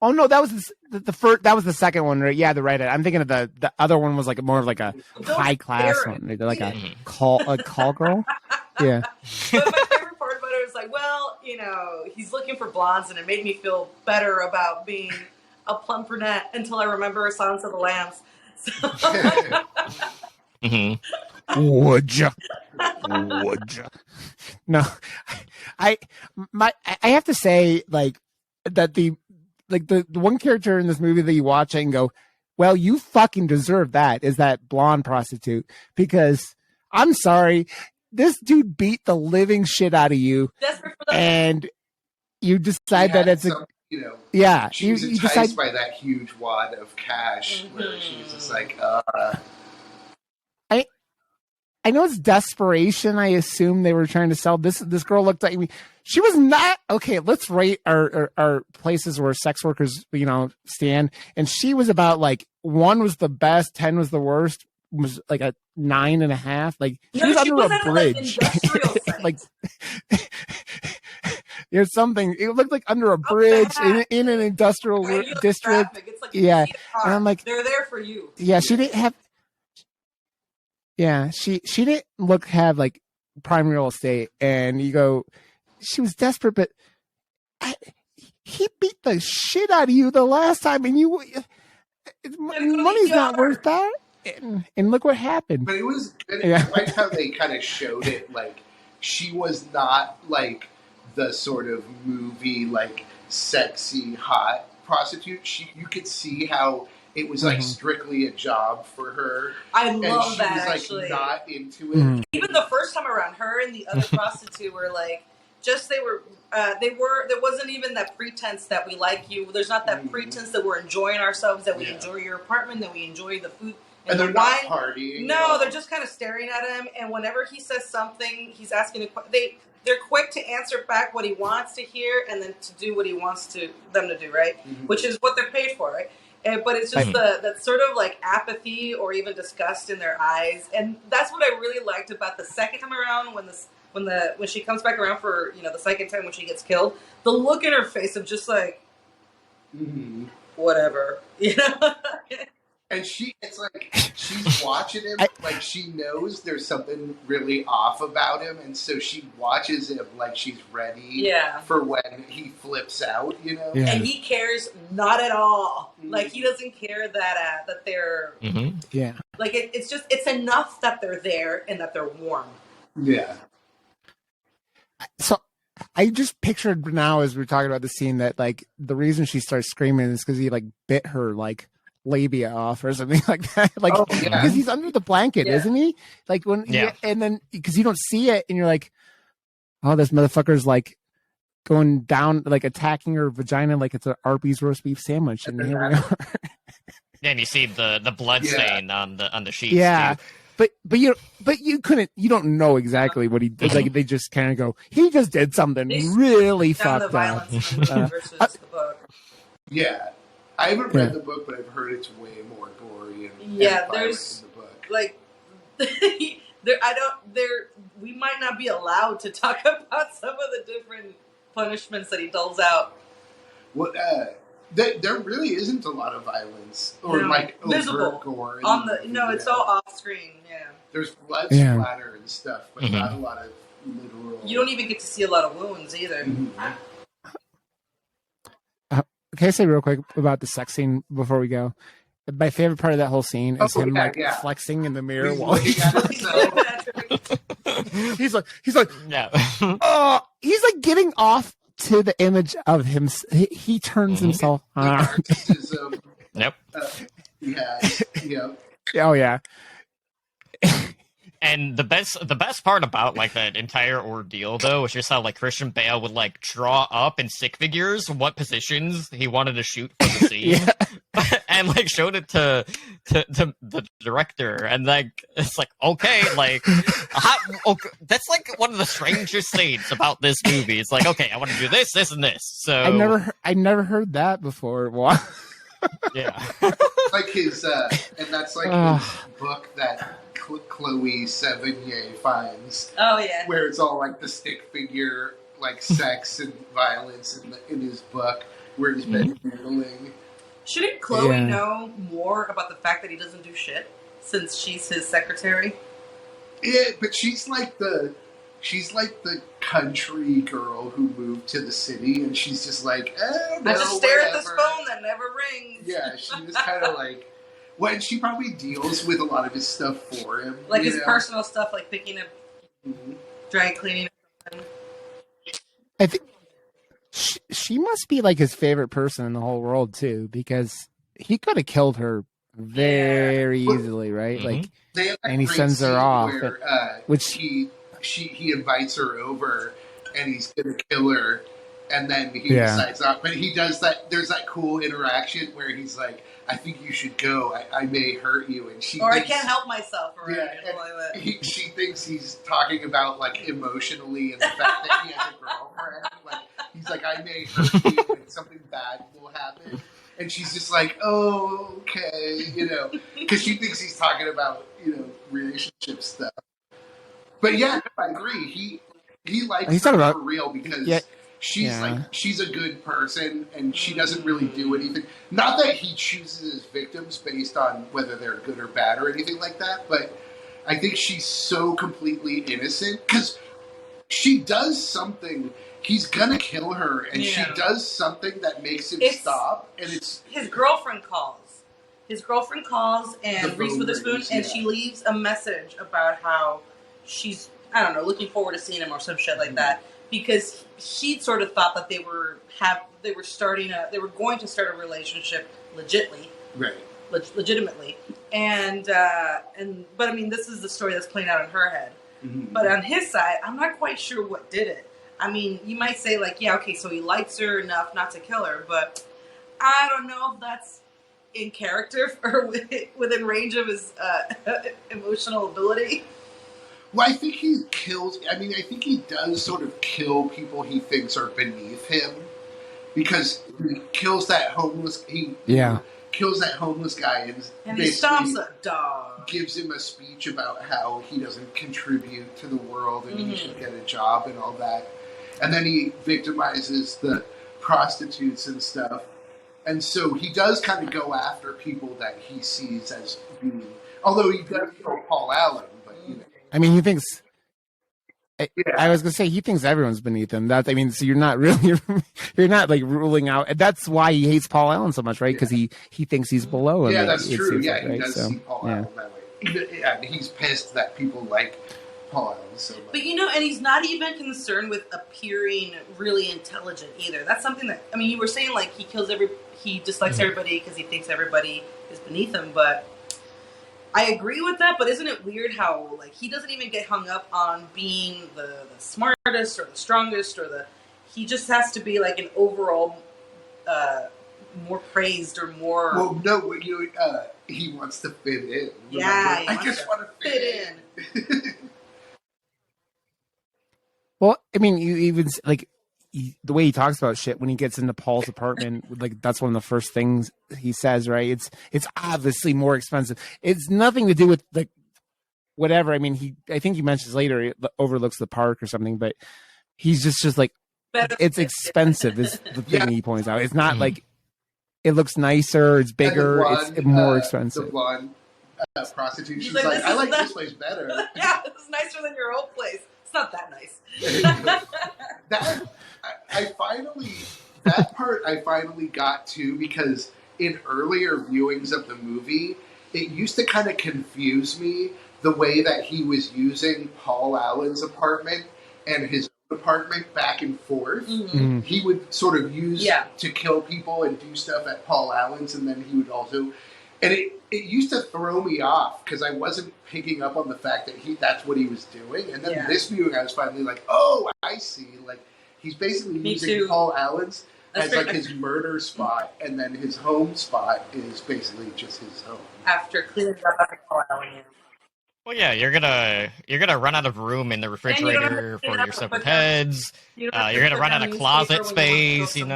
Oh no, that was the first. That was the second one, right? Yeah, the right. I'm thinking of the other one was like more of like a high class one, like a call girl. Yeah. But my favorite part about it was like, well, he's looking for blondes, and it made me feel better about being a plump brunette until I remember Silence of the Lambs. So, Would ya? No, I have to say, like, that the one character in this movie that you watch and go, well, you fucking deserve that, is that blonde prostitute, because I'm sorry, this dude beat the living shit out of you, and you decide that it's she was enticed by that huge wad of cash, where she's just like, I know it's desperation. I assume they were trying to sell this. This girl looked like me. She was not okay. Let's rate our places where sex workers, stand. And she was about like 1 was the best, 10 was the worst. Was like a 9.5. Like she was under a bridge. Like there's something. It looked like under a bridge in an industrial district. It's like and I'm like, they're there for you. Yeah, she didn't have. Yeah, she didn't have like prime real estate, and you go, she was desperate, but he beat the shit out of you the last time, and money's not worth that. And look what happened. But it was good. I liked how they kind of showed it. Like she was not like the sort of movie like sexy hot prostitute. You could see how it was like strictly a job for her. I love that. She was like actually not into it. Even the first time around, her and the other prostitute were like, there wasn't even that pretense that we like you. There's not that pretense that we're enjoying ourselves, that we enjoy your apartment, that we enjoy the food and the they're wine. Not partying. No, they're just kind of staring at him. And whenever he says something, he's asking they're quick to answer back what he wants to hear, and then to do what he wants them to do, right? Which is what they're paid for, right? But it's just that sort of like apathy or even disgust in their eyes, and that's what I really liked about the second time around when she comes back around for the second time when she gets killed. The look in her face of just like whatever, And it's like she's watching him, like she knows there's something really off about him, and so she watches him like she's ready for when he flips out, Yeah. And he cares not at all. Like he doesn't care that they're like it's enough that they're there and that they're warm. Yeah. So I just pictured now as we're talking about the scene that like the reason she starts screaming is because he like bit her like labia off or something like that. Like, Oh, yeah. because he's under the blanket, Yeah. isn't he? Like when, Yeah. and then because you don't see it, and you're like, oh, this motherfucker's like going down, like attacking her vagina like it's an Arby's roast beef sandwich, and here we are. And you see the blood Yeah. stain on the sheets. Yeah. too. But you don't know exactly what he did. Like they just kind of go, he just did something They really Down the fucked up. violence in the movie versus the book. Yeah, I haven't read Yeah. the book, but I've heard it's way more gory and Yeah, and violent there's- in the book. Like, we might not be allowed to talk about some of the different punishments that he doles out. What? There really isn't a lot of violence or No, like visible. overt gore. in On the the movie, no, it's yeah. all off screen. Yeah, There's blood Yeah. splatter and stuff, but Mhm. not a lot of literal. you don't even get to see a lot of wounds either. Mhm. Can I say real quick about the sex scene before we go? My favorite part of that whole scene is Oh, him yeah, like yeah. flexing in the mirror He's while looking at himself. he's like, Yeah. oh, he's like getting off to the image of him. He turns Mhm. himself The on. narcissism. Yep. He has, Oh yeah, And the best part about like that entire ordeal though was just how like Christian Bale would like draw up in stick figures what positions he wanted to shoot for the scene. yeah. And like showed it to the director, and like it's like okay, like okay, that's like one of the strangest things about this movie. It's like okay, I want to do this, this, and this. So I never heard that before. Wow. yeah, like his, and that's like Ugh. his book that Chloe Sevigny finds, Oh yeah, where it's all like the stick figure, like sex and violence in his book, where he's been handling. shouldn't Chloe Yeah. know more about the fact that he doesn't do shit since she's his secretary? Yeah, but she's like the country girl who moved to the city, and she's just like, I just stare at this whatever. phone that never rings. Yeah, she was kind of like, well, and she probably deals with a lot of his stuff for him, Like you his know? personal stuff, like picking up Mhm. dry cleaning. I think she must be like his favorite person in the whole world too, because he could have killed her very Yeah. easily, right? Mhm. Like, They have that And he great sends her scene off, where, which- he invites her over, and he's gonna kill her, and then he Yeah. decides not. But he does that. There's that cool interaction where he's like, "I think you should go. I may hurt you," and she Or I thinks, can't help myself, or Yeah, something like that. she thinks he's talking about like emotionally and the fact that he has a girlfriend. Like he's like, "I may hurt you, and something bad will happen." And she's just like, "Oh, okay," because she thinks he's talking about relationship stuff. But yeah, I agree. He likes He's her talking about- for real because Yeah. she's a good person and she doesn't really do anything. Not that he chooses his victims based on whether they're good or bad or anything like that, but I think she's so completely innocent because she does something. He's gonna kill her, and she Yeah. does something that makes him It's- stop, and it's His girlfriend calls. His girlfriend calls, and The Reese phone Witherspoon, rings, and yeah. she leaves a message about how she's, I don't know, looking forward to seeing him or some shit like that. Because she sort of thought that they were going to start a relationship right. legitimately, and but I mean, this is the story that's playing out in her head. Mhm. But on his side, I'm not quite sure what did it. I mean, you might say like, yeah, okay, so he likes her enough not to kill her, but I don't know if that's in character or within range of his emotional ability. Well, I think he kills. I mean, I think he does sort of kill people he thinks are beneath him because he kills that homeless. He kills that homeless guy And he basically stomps a dog. gives him a speech about how he doesn't contribute to the world and he Mhm. should get a job and all that. And then he victimizes the prostitutes and stuff. And so he does kind of go after people that he sees as being. Although he does kill Paul Allen, but I mean, he thinks. Yeah. I was gonna say he thinks everyone's beneath him. So you're not really, you're not like ruling out. And that's why he hates Paul Allen so much, right? Because he thinks he's below him. Yeah, that's it true. seems Yeah, like, he right? does So, see Paul yeah. Allen that way. Yeah, he's pissed that people like Paul Allen so much. But and he's not even concerned with appearing really intelligent either. That's something that you were saying like he dislikes everybody because he thinks everybody is beneath him. But I agree with that. But isn't it weird how like he doesn't even get hung up on being the smartest or the strongest he just has to be like an overall more praised or more. Well, no, he wants to fit in. Yeah, I just want to fit in. Well, I mean, you even like the way he talks about shit when he gets into Paul's apartment. Like that's one of the first things he says, right? It's obviously more expensive. It's nothing to do with like whatever. I mean, I think he mentions later it overlooks the park or something, but he's just like it's expensive. Is the thing he points out? It's not like it looks nicer. It's bigger. It's more expensive. The blonde prostitute. She's like, I like this place better. Yeah, this is nicer than your old place. It's not that nice. That part I finally got to because in earlier viewings of the movie, it used to kind of confuse me the way that he was using Paul Allen's apartment and his own apartment back and forth. Mm-hmm. He would sort of use to kill people and do stuff at Paul Allen's, and then he would also... And it used to throw me off because I wasn't picking up on the fact that that's what he was doing. And then this viewing, I was finally like, oh, I see. Like, he's basically using Paul Allen's as like his murder spot, and then his home spot is basically just his home. After cleaning up after Paul Allen, Well, yeah, you're gonna run out of room in the refrigerator for your separate heads. You're gonna run out of closet space, And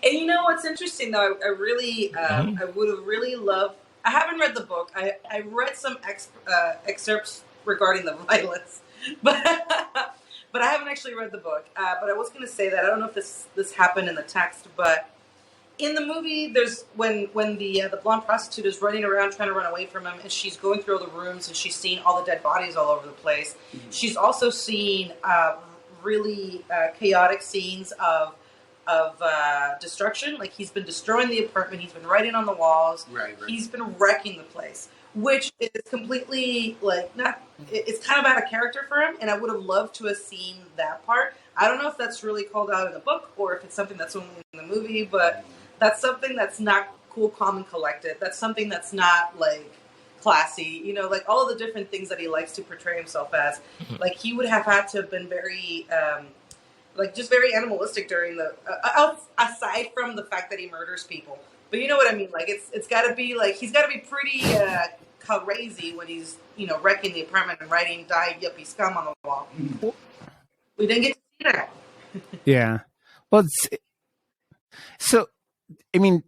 you know what's interesting though? I really, I would have really loved. I haven't read the book. I read some excerpts regarding the violence, but I haven't actually read the book. But I was going to say that I don't know if this happened in the text, but in the movie, there's when the blonde prostitute is running around trying to run away from him, and she's going through all the rooms and she's seeing all the dead bodies all over the place. Mm-hmm. She's also seeing really chaotic scenes of destruction. Like he's been destroying the apartment, he's been writing on the walls, right. He's been wrecking the place, which is completely it's kind of out of character for him. And I would have loved to have seen that part. I don't know if that's really called out in the book or if it's something that's only in the movie, but that's something that's not cool, calm, and collected. That's something that's not like classy, like all of the different things that he likes to portray himself as. Like he would have had to have been very, just very animalistic during the, aside from the fact that he murders people. But you know what I mean? Like it's got to be like he's got to be pretty crazy when he's wrecking the apartment and writing "Die yuppie scum" on the wall. We didn't get to see that. Yeah. Well, so I mean,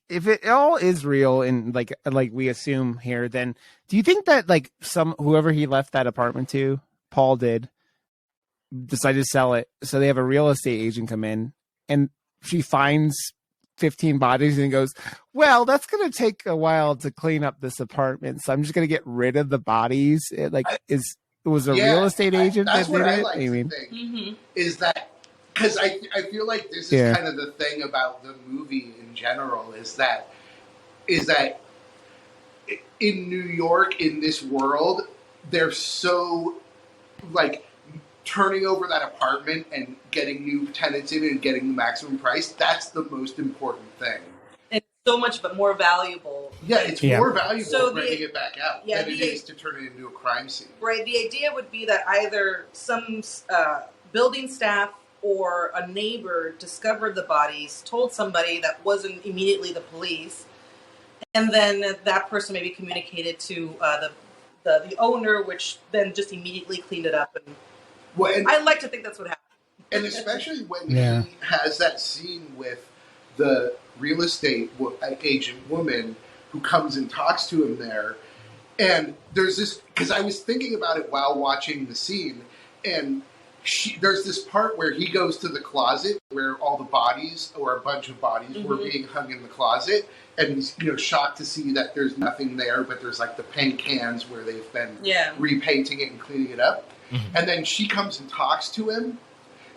if it all is real and like we assume here, then do you think that like whoever he left that apartment to, Paul did, decided to sell it, so they have a real estate agent come in and she finds 15 bodies and goes, well, that's going to take a while to clean up this apartment, so I'm just going to get rid of the bodies. It was a real estate agent that did it. I mean, is that because I feel like this is kind of the thing about the movie in general is that in New York, in this world, they're so like turning over that apartment and getting new tenants in and getting the maximum price. That's the most important thing. It's so much but more valuable. Yeah, it's more valuable bringing it back out than it is to turn it into a crime scene. Right. The idea would be that either some building staff or a neighbor discovered the bodies, told somebody that wasn't immediately the police, and then that person maybe communicated to the owner, which then just immediately cleaned it up. And I like to think that's what happened. And especially when he has that scene with the real estate agent woman who comes and talks to him there. And there's this, because I was thinking about it while watching the scene, and there's this part where he goes to the closet where all the bodies, or a bunch of bodies, were being hung in the closet, and he's shocked to see that there's nothing there, but there's like the paint cans where they've been repainting it and cleaning it up. And then she comes and talks to him,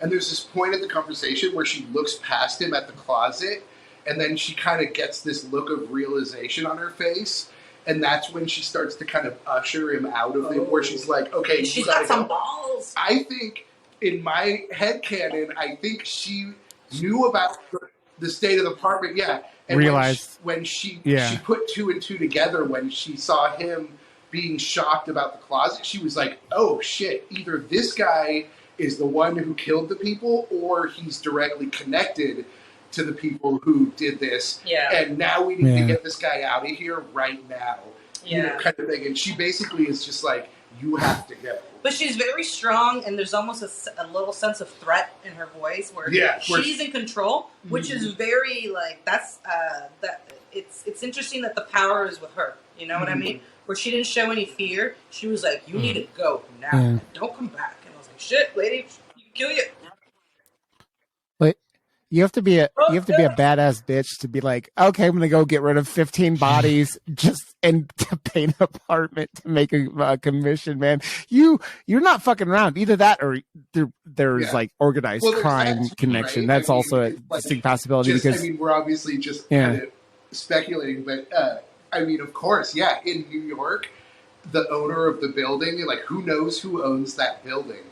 and there's this point in the conversation where she looks past him at the closet, and then she kind of gets this look of realization on her face, and that's when she starts to kind of usher him out of it, where she's like, okay, she's got some balls. I think, in my headcanon, I think she knew about the state of the apartment, and realized when she Yeah. put two and two together, when she saw him being shocked about the closet, she was like, oh shit, either this guy is the one who killed the people, or he's directly connected to the people who did this. Yeah. And now we need to get this guy out of here right now. You know, kind of thing. And she basically is just like, you have to go. But she's very strong, and there's almost a little sense of threat in her voice, where she's in control, which is very like that. It's interesting that the power is with her. You know what I mean? Where she didn't show any fear. She was like, "You need to go now. And don't come back." And I was like, "Shit, lady, you can kill you." But you have to be a badass bitch to be like, okay, I'm gonna go get rid of 15 bodies and to paint an apartment to make a commission, man. You're not fucking around. Either that or there's like organized crime connection. Right? That's also a distinct possibility. Because we're obviously just kind of speculating, but I mean, of course, in New York, the owner of the building, like, who knows who owns that building?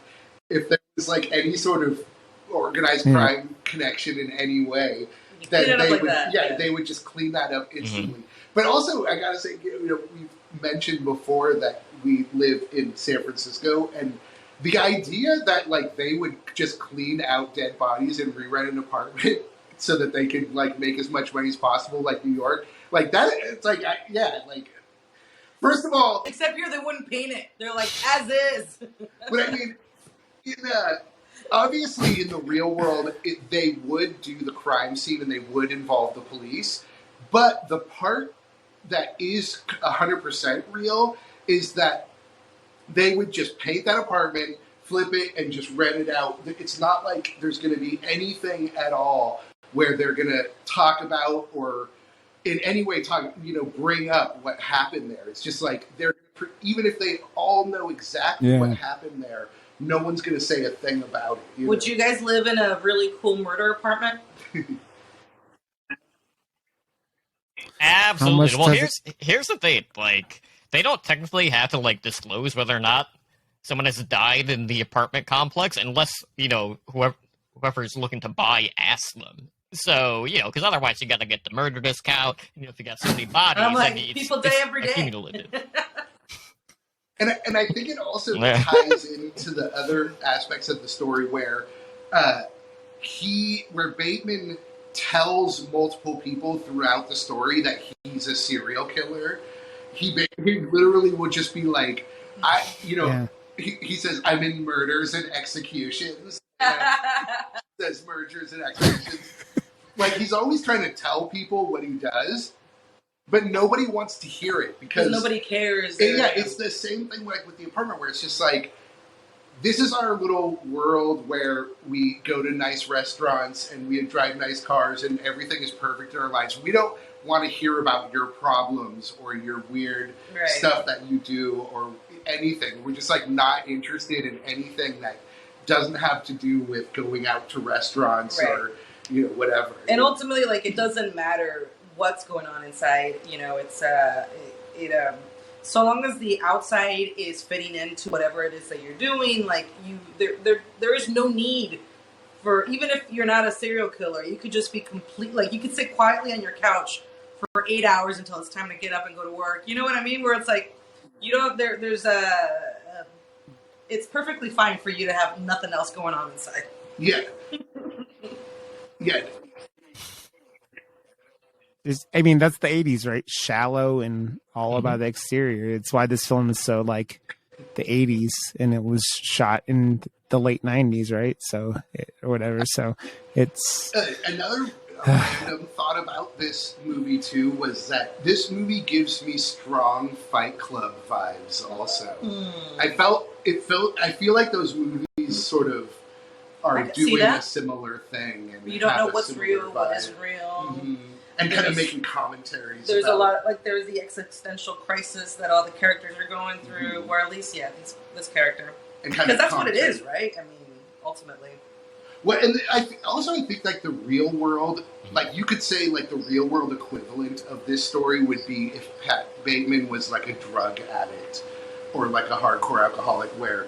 If there was like any sort of organized crime connection in any way, then they would just clean that up instantly. But also, I gotta say, we've mentioned before that we live in San Francisco, and the idea that like they would just clean out dead bodies and rerent an apartment so that they could like make as much money as possible, like New York, like that. It's like, like, first of all, except here they wouldn't paint it; they're like as is. But I mean, obviously, in the real world, they would do the crime scene and they would involve the police. But the part that is 100% real is that they would just paint that apartment, flip it, and just rent it out. It's not like there's going to be anything at all where they're going to talk about or in any way bring up what happened there. It's just like even if they all know exactly what happened there, no one's going to say a thing about it. Would you guys live in a really cool murder apartment? Absolutely. Well, here's the thing. Like, they don't technically have to like disclose whether or not someone has died in the apartment complex, unless whoever's looking to buy asks them. So because otherwise you got to get the murder discount. If you got so many bodies, I'm like, people die every day. Cumulative. And I think it also ties into the other aspects of the story where Bateman tells multiple people throughout the story that he's a serial killer. He literally will just be like, he says, I'm in murders and executions. Says mergers and executions. Like, he's always trying to tell people what he does, but nobody wants to hear it because nobody cares. It's the same thing like with the apartment where it's just like, this is our little world where we go to nice restaurants and we drive nice cars and everything is perfect in our lives. We don't want to hear about your problems or your weird stuff that you do or anything. We're just like not interested in anything that doesn't have to do with going out to restaurants or whatever. And ultimately, like, it doesn't matter what's going on inside. It's so long as the outside is fitting into whatever it is that you're doing, like there is no need for, even if you're not a serial killer, you could just be complete. Like, you could sit quietly on your couch for 8 hours until it's time to get up and go to work. You know what I mean? Where it's like, it's perfectly fine for you to have nothing else going on inside. Yeah. Yeah. I mean, that's the 80s, right? Shallow and all about the exterior. It's why this film is so like the 80s, and it was shot in the late 90s, right? So, or whatever. So, it's another random thought about this movie too was that this movie gives me strong Fight Club vibes. Also, I feel like those movies sort of are doing a similar thing, and you don't know what's real, what isn't real. Mm-hmm. And kind of making commentaries. There's a lot, like there's the existential crisis that all the characters are going through, or at least, this character. Because that's what it is, right? I mean, ultimately. Well, and I think like the real world, like you could say like the real world equivalent of this story would be if Pat Bateman was like a drug addict or like a hardcore alcoholic, where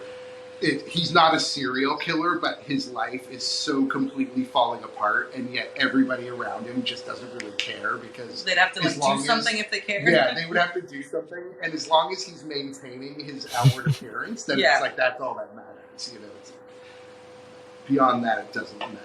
he's not a serial killer, but his life is so completely falling apart, and yet everybody around him just doesn't really care because they'd have to like do something if they care. Yeah, they would have to do something, and as long as he's maintaining his outward appearance, then it's like that's all that matters. You know, it's, beyond that, it doesn't matter.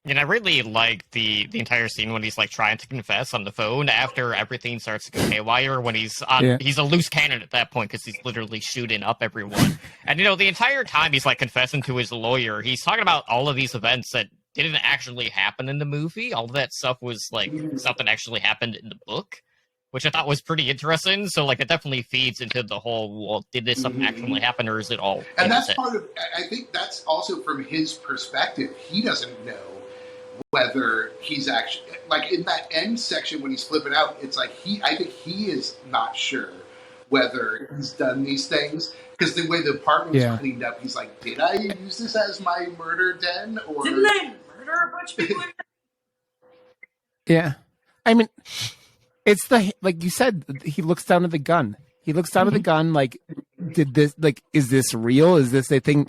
And I really like the entire scene when he's like trying to confess on the phone after everything starts to go haywire. When he's he's a loose cannon at that point because he's literally shooting up everyone. And the entire time he's like confessing to his lawyer, he's talking about all of these events that didn't actually happen in the movie. All of that stuff was like stuff that actually happened in the book, which I thought was pretty interesting. So like it definitely feeds into the whole, well, did this stuff actually happen, or is it all? And that's part of. I think that's also from his perspective. He doesn't know whether he's actually, like in that end section when he's flipping out, it's like I think he is not sure whether he's done these things, because the way the apartment was cleaned up, he's like, did I use this as my murder den, or didn't I murder a bunch of people? Yeah, I mean, it's like you said, he looks down at the gun. He looks down at the gun like, is this real? Is this a thing?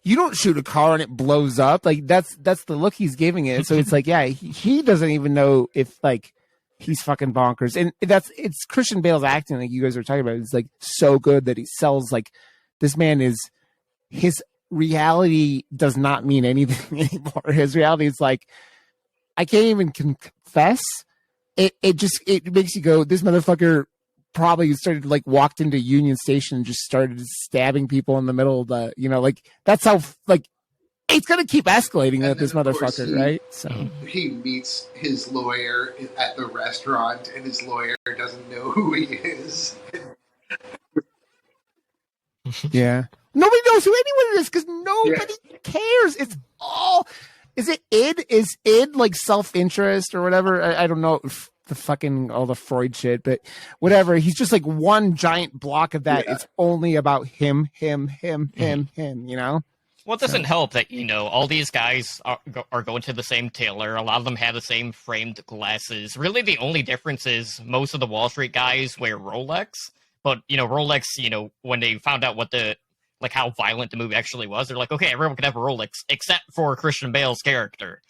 You don't shoot a car and it blows up. Like that's the look he's giving it. So it's like, yeah, he doesn't even know if like he's fucking bonkers. And it's Christian Bale's acting, like you guys were talking about. It's like so good that he sells like this man his reality does not mean anything anymore. His reality is like, I can't even confess. It makes you go, this motherfucker probably started like walked into Union Station and just started stabbing people in the middle of the, like that's how like it's gonna keep escalating with this motherfucker, right? So he meets his lawyer at the restaurant, and his lawyer doesn't know who he is. Yeah, nobody knows who anyone is because nobody cares. It's all. Is it id? Is id like self-interest or whatever? I don't know. The fucking all the Freud shit, but whatever. He's just like one giant block of that. It's only about him. You know. Well, it doesn't help that all these guys are going to the same tailor. A lot of them have the same framed glasses. Really, the only difference is most of the Wall Street guys wear Rolex. But Rolex. When they found out what how violent the movie actually was, they're like, okay, everyone can have a Rolex except for Christian Bale's character.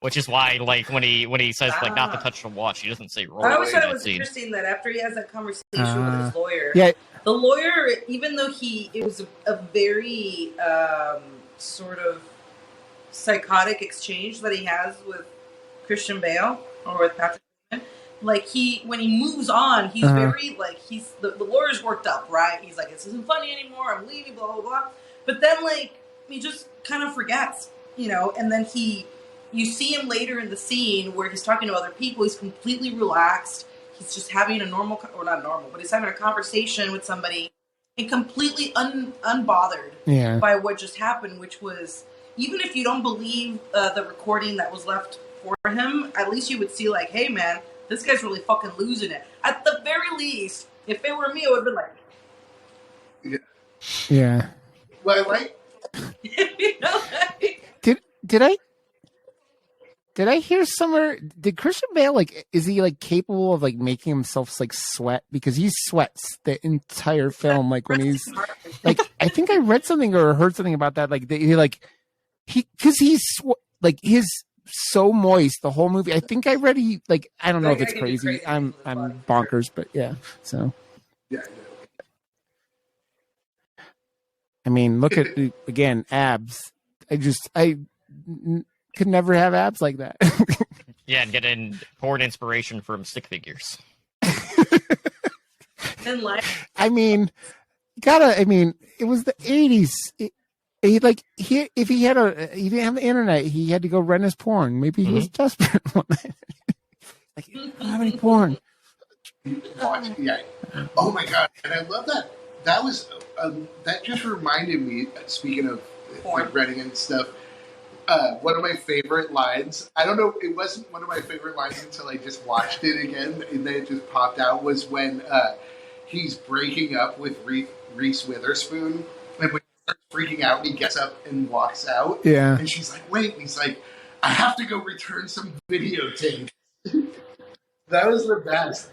Which is why, like, when he says, like, not to touch the watch, he doesn't say Rolex. I always thought it was interesting that after he has that conversation with his lawyer, the lawyer, even though it was a very sort of psychotic exchange that he has with Christian Bale, or with Patrick Bateman, like, when he moves on, he's very, like, the lawyer's worked up, right? He's like, this isn't funny anymore, I'm leaving, blah, blah, blah. But then, like, he just kind of forgets, and then you see him later in the scene where he's talking to other people. He's completely relaxed. He's just having a normal, or not normal, but he's having a conversation with somebody and completely unbothered by what just happened, which was, even if you don't believe the recording that was left for him, at least you would see like, hey man, this guy's really fucking losing it. At the very least, if it were me, I would have been like... Yeah. Well, like... Did I hear somewhere? Did Christian Bale is he capable of making himself sweat, because he sweats the entire film when he's I think I read something or heard something about that he's so moist the whole movie. I think I read I don't know if it's crazy. I'm bonkers, but yeah. So yeah. I mean, look at again abs. I could never have abs like that. Yeah, and getting poured inspiration from stick figures. I mean, it was the 80s. He didn't have the internet, he had to go rent his porn. Maybe he was desperate one night. I don't have any porn. Yeah. Oh my god! And I love that. That was that just reminded me. Speaking of renting and stuff. One of my favorite lines, I don't know, it wasn't one of my favorite lines until I just watched it again, and then it just popped out, was when he's breaking up with Reese Witherspoon, starts freaking out, and he gets up and walks out. Yeah. And she's like, "Wait!" And he's like, "I have to go return some videotape." That was the best.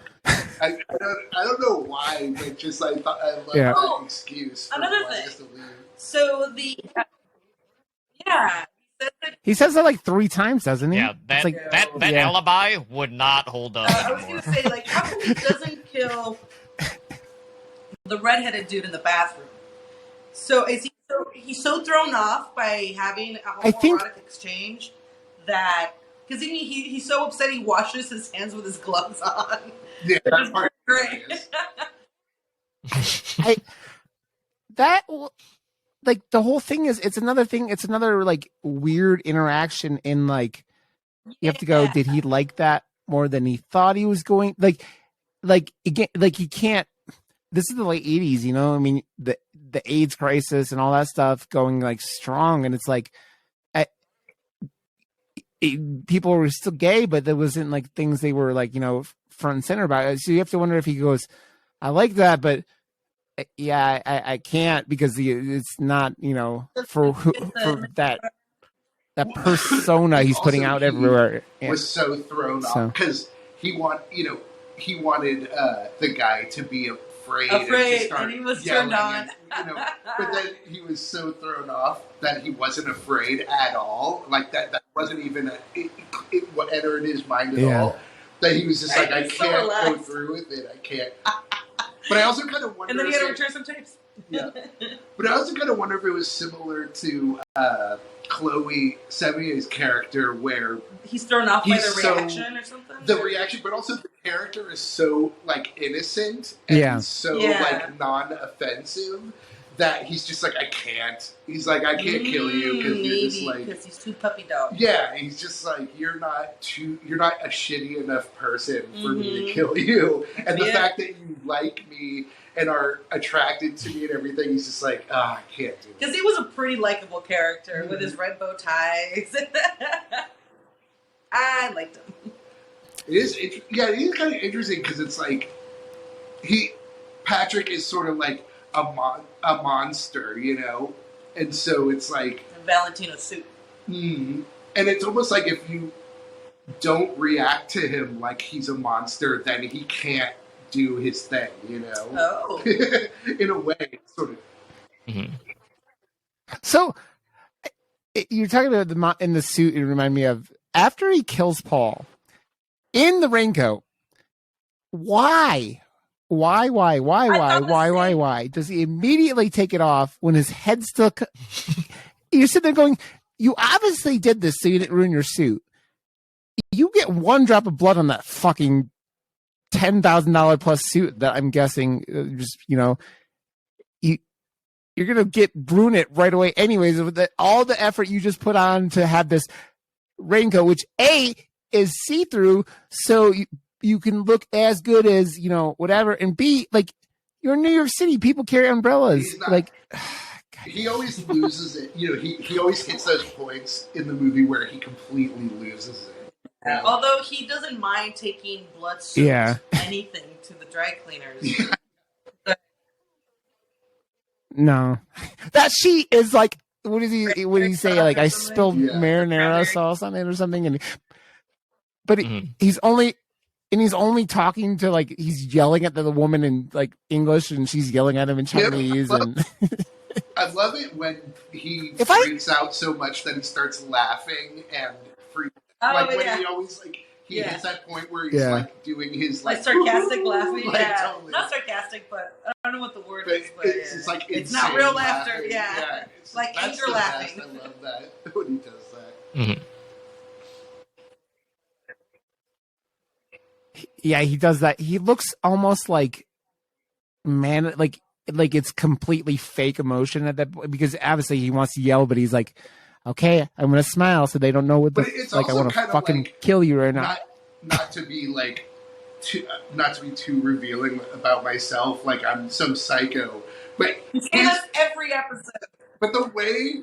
I don't know why, but just I love that excuse. For Another why he thing. has to leave. So He says that like 3 times, doesn't he? Yeah, that It's like, that alibi would not hold up I was anymore. gonna say, like, how come he doesn't kill the redheaded dude in the bathroom? So is he's so thrown off by having a homoerotic exchange that because he's so upset he washes his hands with his gloves on. Yeah, that part Great. Like the whole thing is it's another like weird interaction in like you have to go, did he like that more than he thought he was going, like again, like he can't, this is the late 80s, you know, I mean the AIDS crisis and all that stuff going like strong, and it's like people were still gay, but there wasn't like things they were like, you know, front and center about it. So you have to wonder if he goes, I like that, but yeah, I can't because it's not, you know, for that persona he's putting out everywhere. Was so thrown off because he wanted the guy to be afraid and he was turned on. But then he was so thrown off that he wasn't afraid at all. Like that wasn't even what entered his mind at all. That he was just like, I can't go through with it. I can't. But I also kind of wonder. And then he had to return some tapes. Yeah. But I also kind of wonder if it was similar to Chloe Sevigny's character, where he's thrown off by the reaction or something. The reaction, but also the character is so like innocent and so like non-offensive that he's just like, I can't. He's like, I can't kill you because you're just like, because he's too puppy dog. Yeah, he's just like, you're not a shitty enough person for me to kill you. And the fact that you like me and are attracted to me and everything, he's just like, I can't do it. Because he was a pretty likable character with his red bow ties. I liked him. It is kind of interesting because it's like Patrick is sort of like a monster, you know, and so it's like Valentino suit. And it's almost like if you don't react to him like he's a monster, then he can't do his thing, you know. Oh, in a way, sort of. Mm-hmm. So you're talking about in the suit. It reminded me of after he kills Paul in the raincoat. Why does he immediately take it off when his head's still? You're sitting there going, you obviously did this so you didn't ruin your suit. You get one drop of blood on that fucking $10,000 plus suit that I'm guessing just, you know, you're gonna ruin it right away anyways with all the effort you just put on to have this raincoat, which A is see-through, so you can look as good as, you know, whatever, and B, like, you're in New York City, people carry umbrellas. He always loses it. You know, he always hits those points in the movie where he completely loses it. Yeah. Although he doesn't mind taking blood suits, anything to the dry cleaners. Yeah. No. That sheet is like, what did he say? Like, I spilled marinara sauce on it or something. But he's only talking to, like, he's yelling at the woman in, like, English, and she's yelling at him in Chinese. I love it when he freaks out so much that he starts laughing and freaks. When he always, like, he hits that point where he's, like, doing his, like sarcastic laughing. Like, totally. Not sarcastic, but I don't know what the word is. But it's like it's not real laughter. Laughing. Yeah. It's like anger laughing. I love that when he does that. Mm-hmm. Yeah, he does that. He looks almost like like it's completely fake emotion at that point, because obviously he wants to yell, but he's like, okay, I'm gonna smile so they don't know what I want to fucking kill you right now. Not to be like not to be too revealing about myself, like I'm some psycho, but that's every episode. But the way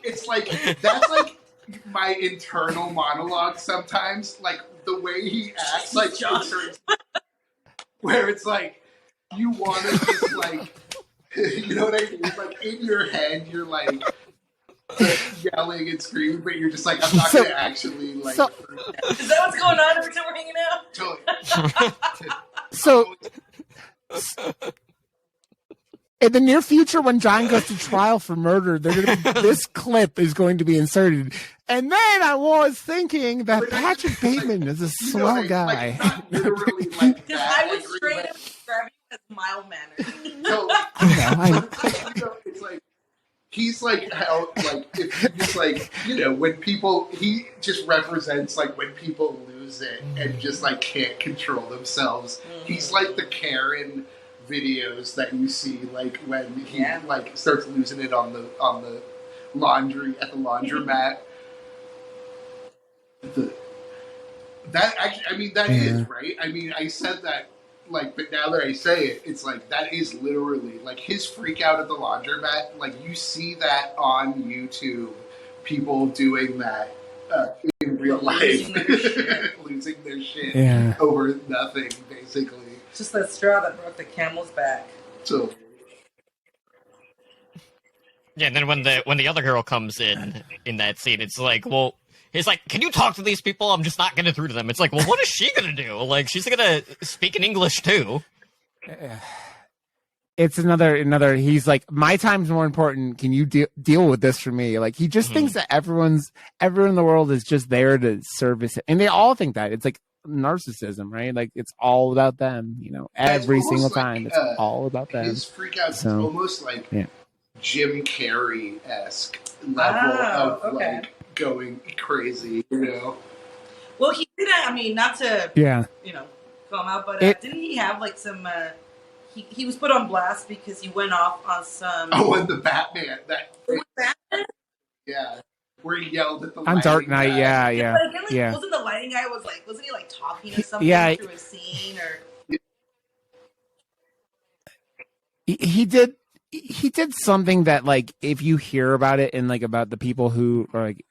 it's like, that's like my internal monologue sometimes, like the way he acts, like where it's like you want to just like You know what I mean? Like in your head, you're like yelling and screaming, but you're just like, I'm not going to actually like. Is that what's going on every time we're hanging out? Totally. So, in the near future, when John goes to trial for murder, this clip is going to be inserted. And then I was thinking that Patrick Bateman is a swell guy. Not literally like Because that. I would straight up describe you as mild mannered. No, I know. you know, it's like he's like how like if you just like when people he just represents like when people lose it and just like can't control themselves. He's like the Karen videos that you see like when he like starts losing it on the laundry at the laundromat. That actually, I mean, that is right. I mean, I said that like, but now that I say it, it's like that is literally like his freak out at the laundromat. Like you see that on YouTube, people doing that in real life, losing their shit over nothing, basically. Just the straw that broke the camel's back. So. Yeah, and then when the other girl comes in that scene, it's like, well, he's like, can you talk to these people? I'm just not getting through to them. It's like, well, what is she gonna do? Like, she's gonna speak in English too. It's another. He's like, my time's more important. Can you deal with this for me? Like, he just thinks that everyone in the world is just there to service it, and they all think that. It's like narcissism, right? Like, it's all about them. Every single time, it's all about them. His freak out is almost like Jim Carrey-esque level of like going crazy, Well, he did. I mean, not to call him out, but didn't he have like some? He was put on blast because he went off on some. Oh, and the Batman Batman? Yeah, where he yelled at the on Dark Knight. Guy. Yeah. Wasn't the lighting guy wasn't he like talking to something through a scene or? He did. He did something that, like, if you hear about it and like about the people who are like,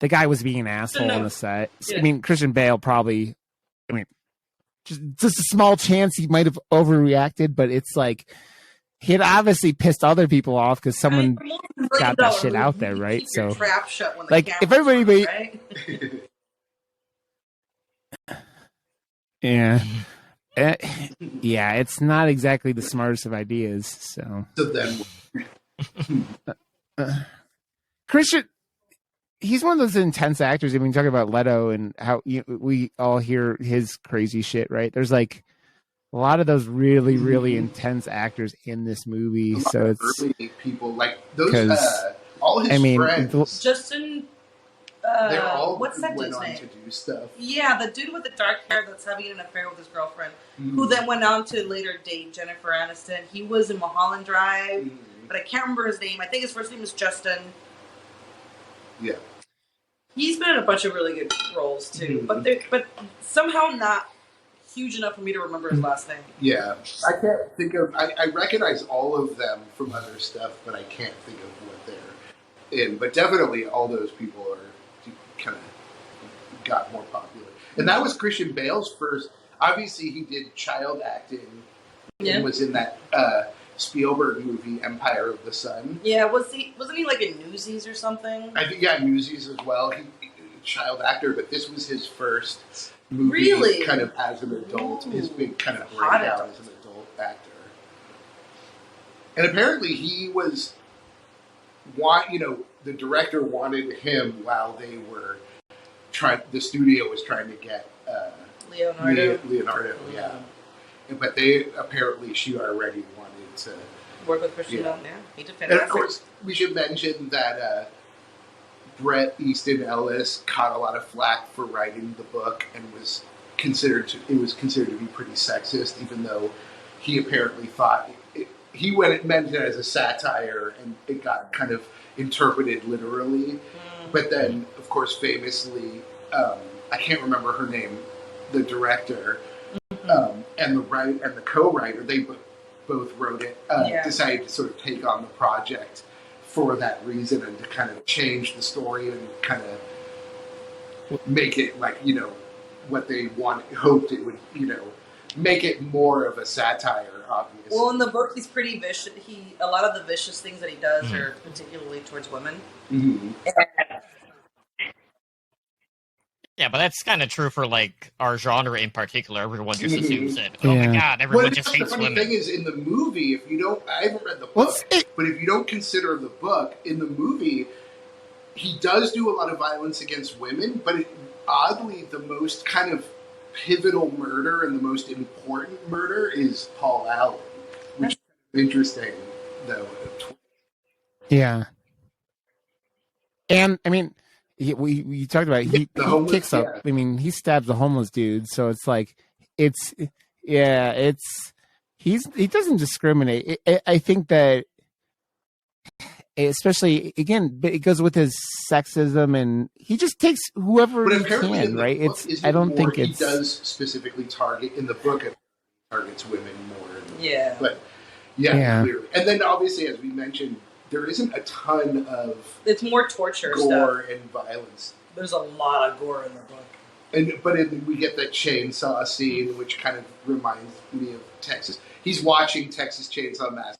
the guy was being an asshole on the set. I mean, Christian Bale probably. I mean, just a small chance he might have overreacted, but it's like he had obviously pissed other people off because someone got that shit out there, right? So, trap shut when the like, if everybody, right? yeah. Yeah, it's not exactly the smartest of ideas. So then, Christian, he's one of those intense actors. I mean, talking about Leto and how we all hear his crazy shit, right? There's like a lot of those really, really intense actors in this movie. So it's early people like those. All his friends, Justin. They're all what's that went dude's on name? to do stuff. Yeah, the dude with the dark hair that's having an affair with his girlfriend, who then went on to later date Jennifer Aniston. He was in Mulholland Drive, but I can't remember his name. I think his first name is Justin. Yeah. He's been in a bunch of really good roles too, but somehow not huge enough for me to remember his last name. Yeah, I can't think of. I recognize all of them from other stuff, but I can't think of what they're in. But definitely, all those people are kind of got more popular, and that was Christian Bale's first. Obviously, he did child acting and was in that Spielberg movie Empire of the Sun. Yeah, wasn't he like in Newsies or something? I think Newsies as well. He child actor, but this was his first movie, really? Kind of as an adult. His big kind of breakout as an adult actor. And apparently, he was. The director wanted him while they were the studio was trying to get Leonardo, yeah. But she already wanted to work with Christian Bale. Yeah, he did fantastic. And of course, we should mention that Bret Easton Ellis caught a lot of flack for writing the book and was considered to be pretty sexist, even though he apparently thought he meant it as a satire, and it got kind of interpreted literally. But then, of course, famously, I can't remember her name, the director and the co-writer, they both wrote it, decided to sort of take on the project for that reason and to kind of change the story and kind of make it like, what they hoped it would, make it more of a satire, obviously. Well, in the book, he's pretty vicious. A lot of the vicious things that he does Mhm. are particularly towards women. Mm-hmm. Yeah, but that's kind of true for like our genre in particular. Everyone just assumes that. Oh Yeah. my god, everyone Well, just the hates funny women. thing is, in the movie, if you don't, I haven't read the book, What's it? but if you don't consider the book, in the movie, he does do a lot of violence against women, but oddly, the most kind of pivotal murder and the most important murder is Paul Allen, which is interesting, though. Yeah. And I mean, we talked about it. He The homeless, kicks up. yeah. I mean, he stabs a homeless dude. So it's like, he doesn't discriminate. I think that, especially again, it goes with his sexism, and he just takes whoever But he apparently, can. in the Right? book, It's. isn't I don't more, think he it's. does specifically target in the book. It targets women more. Yeah. But yeah, Yeah. clearly. And then obviously, as we mentioned, there isn't a ton of It's more torture gore stuff. and violence. There's a lot of gore in the book. But we get that chainsaw scene, which kind of reminds me of Texas. He's watching Texas Chainsaw Massacre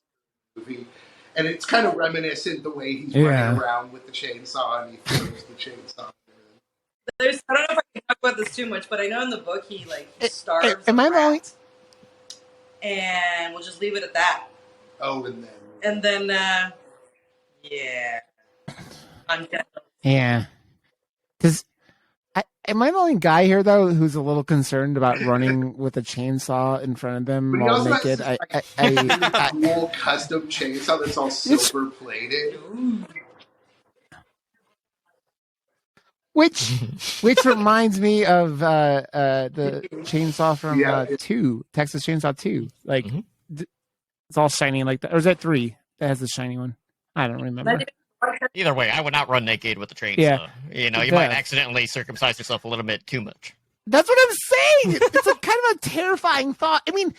movie, and it's kind of reminiscent the way he's running around with the chainsaw and he throws the chainsaw. I don't know if I can talk about this too much, but I know in the book he starves am a I the only- rat. And we'll just leave it at that. Oh, And then, yeah. I'm dead. Yeah. Because am I the only guy here though who's a little concerned about running with a chainsaw in front of them But he while also naked? has this, cool custom chainsaw that's all silver plated. Which reminds me of the chainsaw from Yeah, 2, Texas Chainsaw 2. Like Mhm. it's all shiny like that. Or is that 3 that has the shiny one? I don't remember. Either way, I would not run naked with a chainsaw. Yeah. You know, you Yeah. might accidentally circumcise yourself a little bit too much. That's what I'm saying. It's a kind of a terrifying thought. I mean,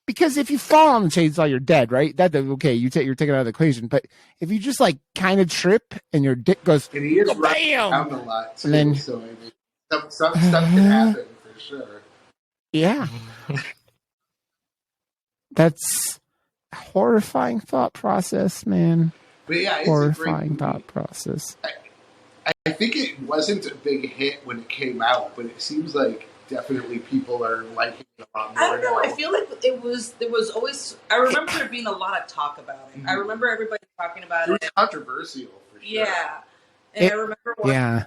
because if you fall on the chainsaw, you're dead, right? That's okay. You're taken out of the equation. But if you just like kind of trip and your dick goes, And he is running bam! around a lot too, And then- so I mean, some stuff can happen for sure. Yeah. That's a horrifying thought process, man. But yeah, it's a Horrifying great thought movie. process. I think it wasn't a big hit when it came out, but it seems like definitely people are liking it a lot more I don't know. now. I feel like there was always. I remember there being a lot of talk about it. I remember everybody talking about It was it. controversial for sure. Yeah, and I remember watching. Yeah.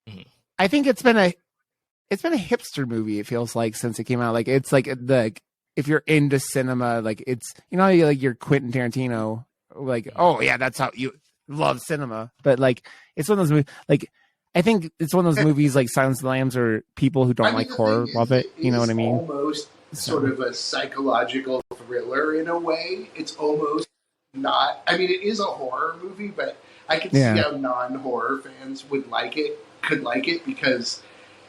Mhm. I think it's been a hipster movie, it feels like, since it came out. Like it's like if you're into cinema, like it's, you know, like you're Quentin Tarantino, like, oh yeah, that's how you love cinema. But like it's one of those movies, like I think it's one of those movies like Silence of the Lambs, or people who don't I mean, like the horror thing love is, it. You know what I mean? Almost So- sort of a psychological thriller in a way. It's almost not. I mean, it is a horror movie, but I can see Yeah. how non-horror fans could like it because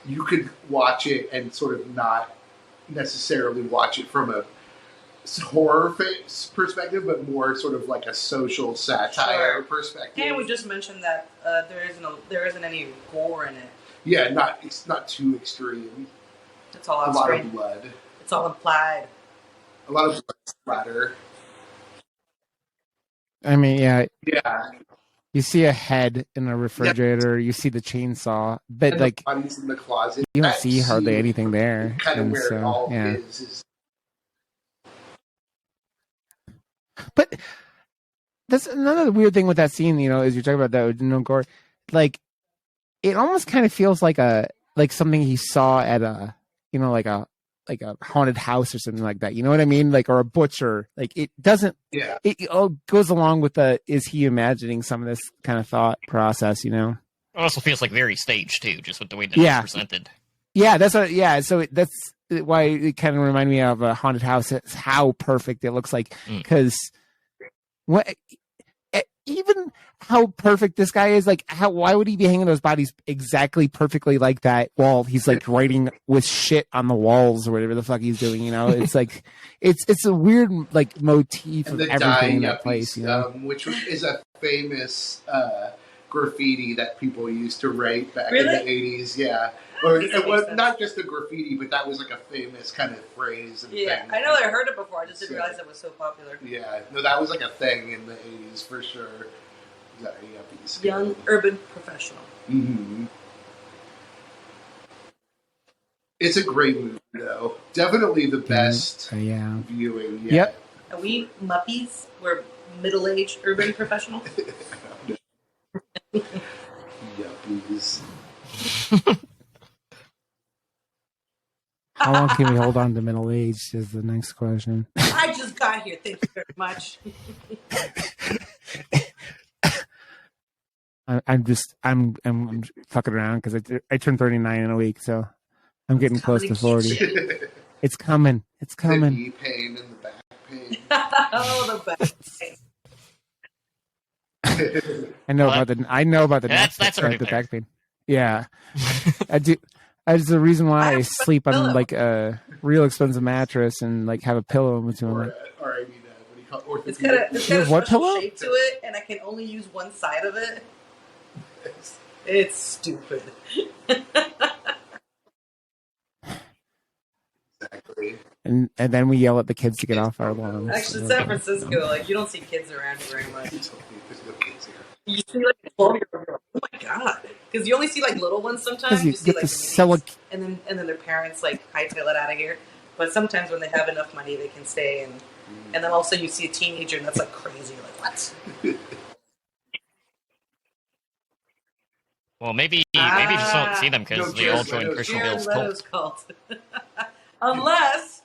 you could watch it and sort of not necessarily watch it from a horror perspective, but more sort of like a social satire Sure. perspective. And we just mentioned that there isn't any gore in it. Yeah, it's not too extreme. It's all A on lot screen. of blood. It's all implied. A lot of blood splatter. I mean, yeah, Yeah. you see a head in a refrigerator, you see the chainsaw, but And like the bodies in the closet. you don't That see hardly scene anything there. Kind of And where it so, all yeah. is. But that's another weird thing with that scene, you know, is you're talking about that with no gore. Like, it almost kind of feels like something he saw at a, you know, like a haunted house or something like that. You know what I mean? Like, or a butcher. Like, it doesn't. Yeah. It all goes along with is he imagining some of this kind of thought process? You know? It also feels like very staged too, just with the way that Yeah. it's presented. Yeah, that's what. Yeah, so that's why it kind of reminded me of a haunted house. It's how perfect it looks like, because what. Even how perfect this guy is, like why would he be hanging those bodies exactly perfectly like that while he's like writing with shit on the walls or whatever the fuck he's doing, you know? It's like it's a weird like motif And of the everything in dying that place, you know? which is a famous graffiti that people used to write back Really? in the 80s. Yeah. Or That it was makes not just a graffiti, but that was like a famous kind of phrase. And Yeah, thing. I know I heard it before. I just didn't realize it was so popular. Yeah, no, that was like a thing in the 80s for sure. Young urban professional. Mm-hmm. It's a great movie, though. Definitely the best viewing yet. Yep. Are we muppies? We're middle-aged urban professionals? Yuppies. How long can we hold on to middle age is the next question. I just got here. Thank you very much. I'm fucking around because I turned 39 in a week, so I'm getting close to 40. It's coming. It's coming. The knee pain and the back pain. Oh, the back pain. I know about the That's the back pain. Yeah, I do. That's the reason why I sleep on like a real expensive mattress and like have a pillow in between. Or I mean, what do you call it? It's got a what special pillow? shape to it, and I can only use one side of it. It's stupid. Exactly. And then we yell at the kids to get off our lawns. Actually, San Francisco, like you don't see kids around here very much. There's no kids here. You see like a 12-year-old girl. Oh my god! Because you only see like little ones sometimes. You You see get like to the sell minis, and then their parents like hightail it out of here. But sometimes when they have enough money, they can stay. And then all of a sudden you see a teenager, and that's like crazy. You're like, what? Well, maybe you just don't see them because they all joined Christian Bale's Leto's cult. Unless.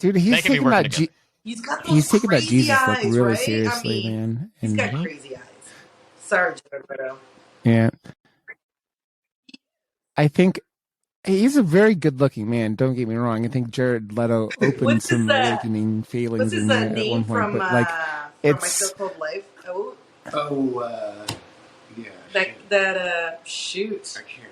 Dude, he's taking that. He's got those he's taking that Jesus eyes, like really right? seriously, man. He's And, got crazy eyes. Sorry, Jared Leto. yeah, I think he's a very good-looking man. Don't get me wrong. I think Jared Leto opened some awakening feelings in me at one point, but like it's My So-Called Life. Yeah. Shoot. I can't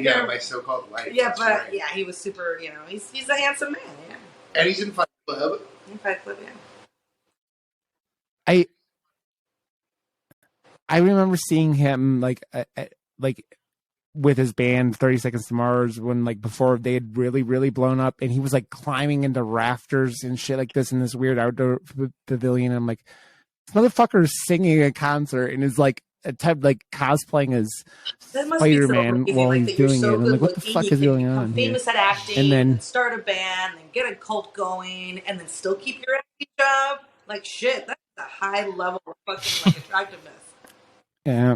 remember. My So-Called Life. Yeah, but right. Yeah, he was super. You know, he's a handsome man. Yeah. And he's in Fight Club. In Fight Club, yeah. I remember seeing him like with his band 30 Seconds to Mars when like before they had really blown up, and he was like climbing into rafters and shit like this in this weird outdoor pavilion. And I'm like, this motherfucker's singing a concert and is like a type like cosplaying as Spider-Man while he's doing it. And I'm like, what the fuck is going on here? Famous at acting, and then start a band, and get a cult going, and then still keep your acting job. Like shit, that's a high level of fucking like attractiveness. Yeah.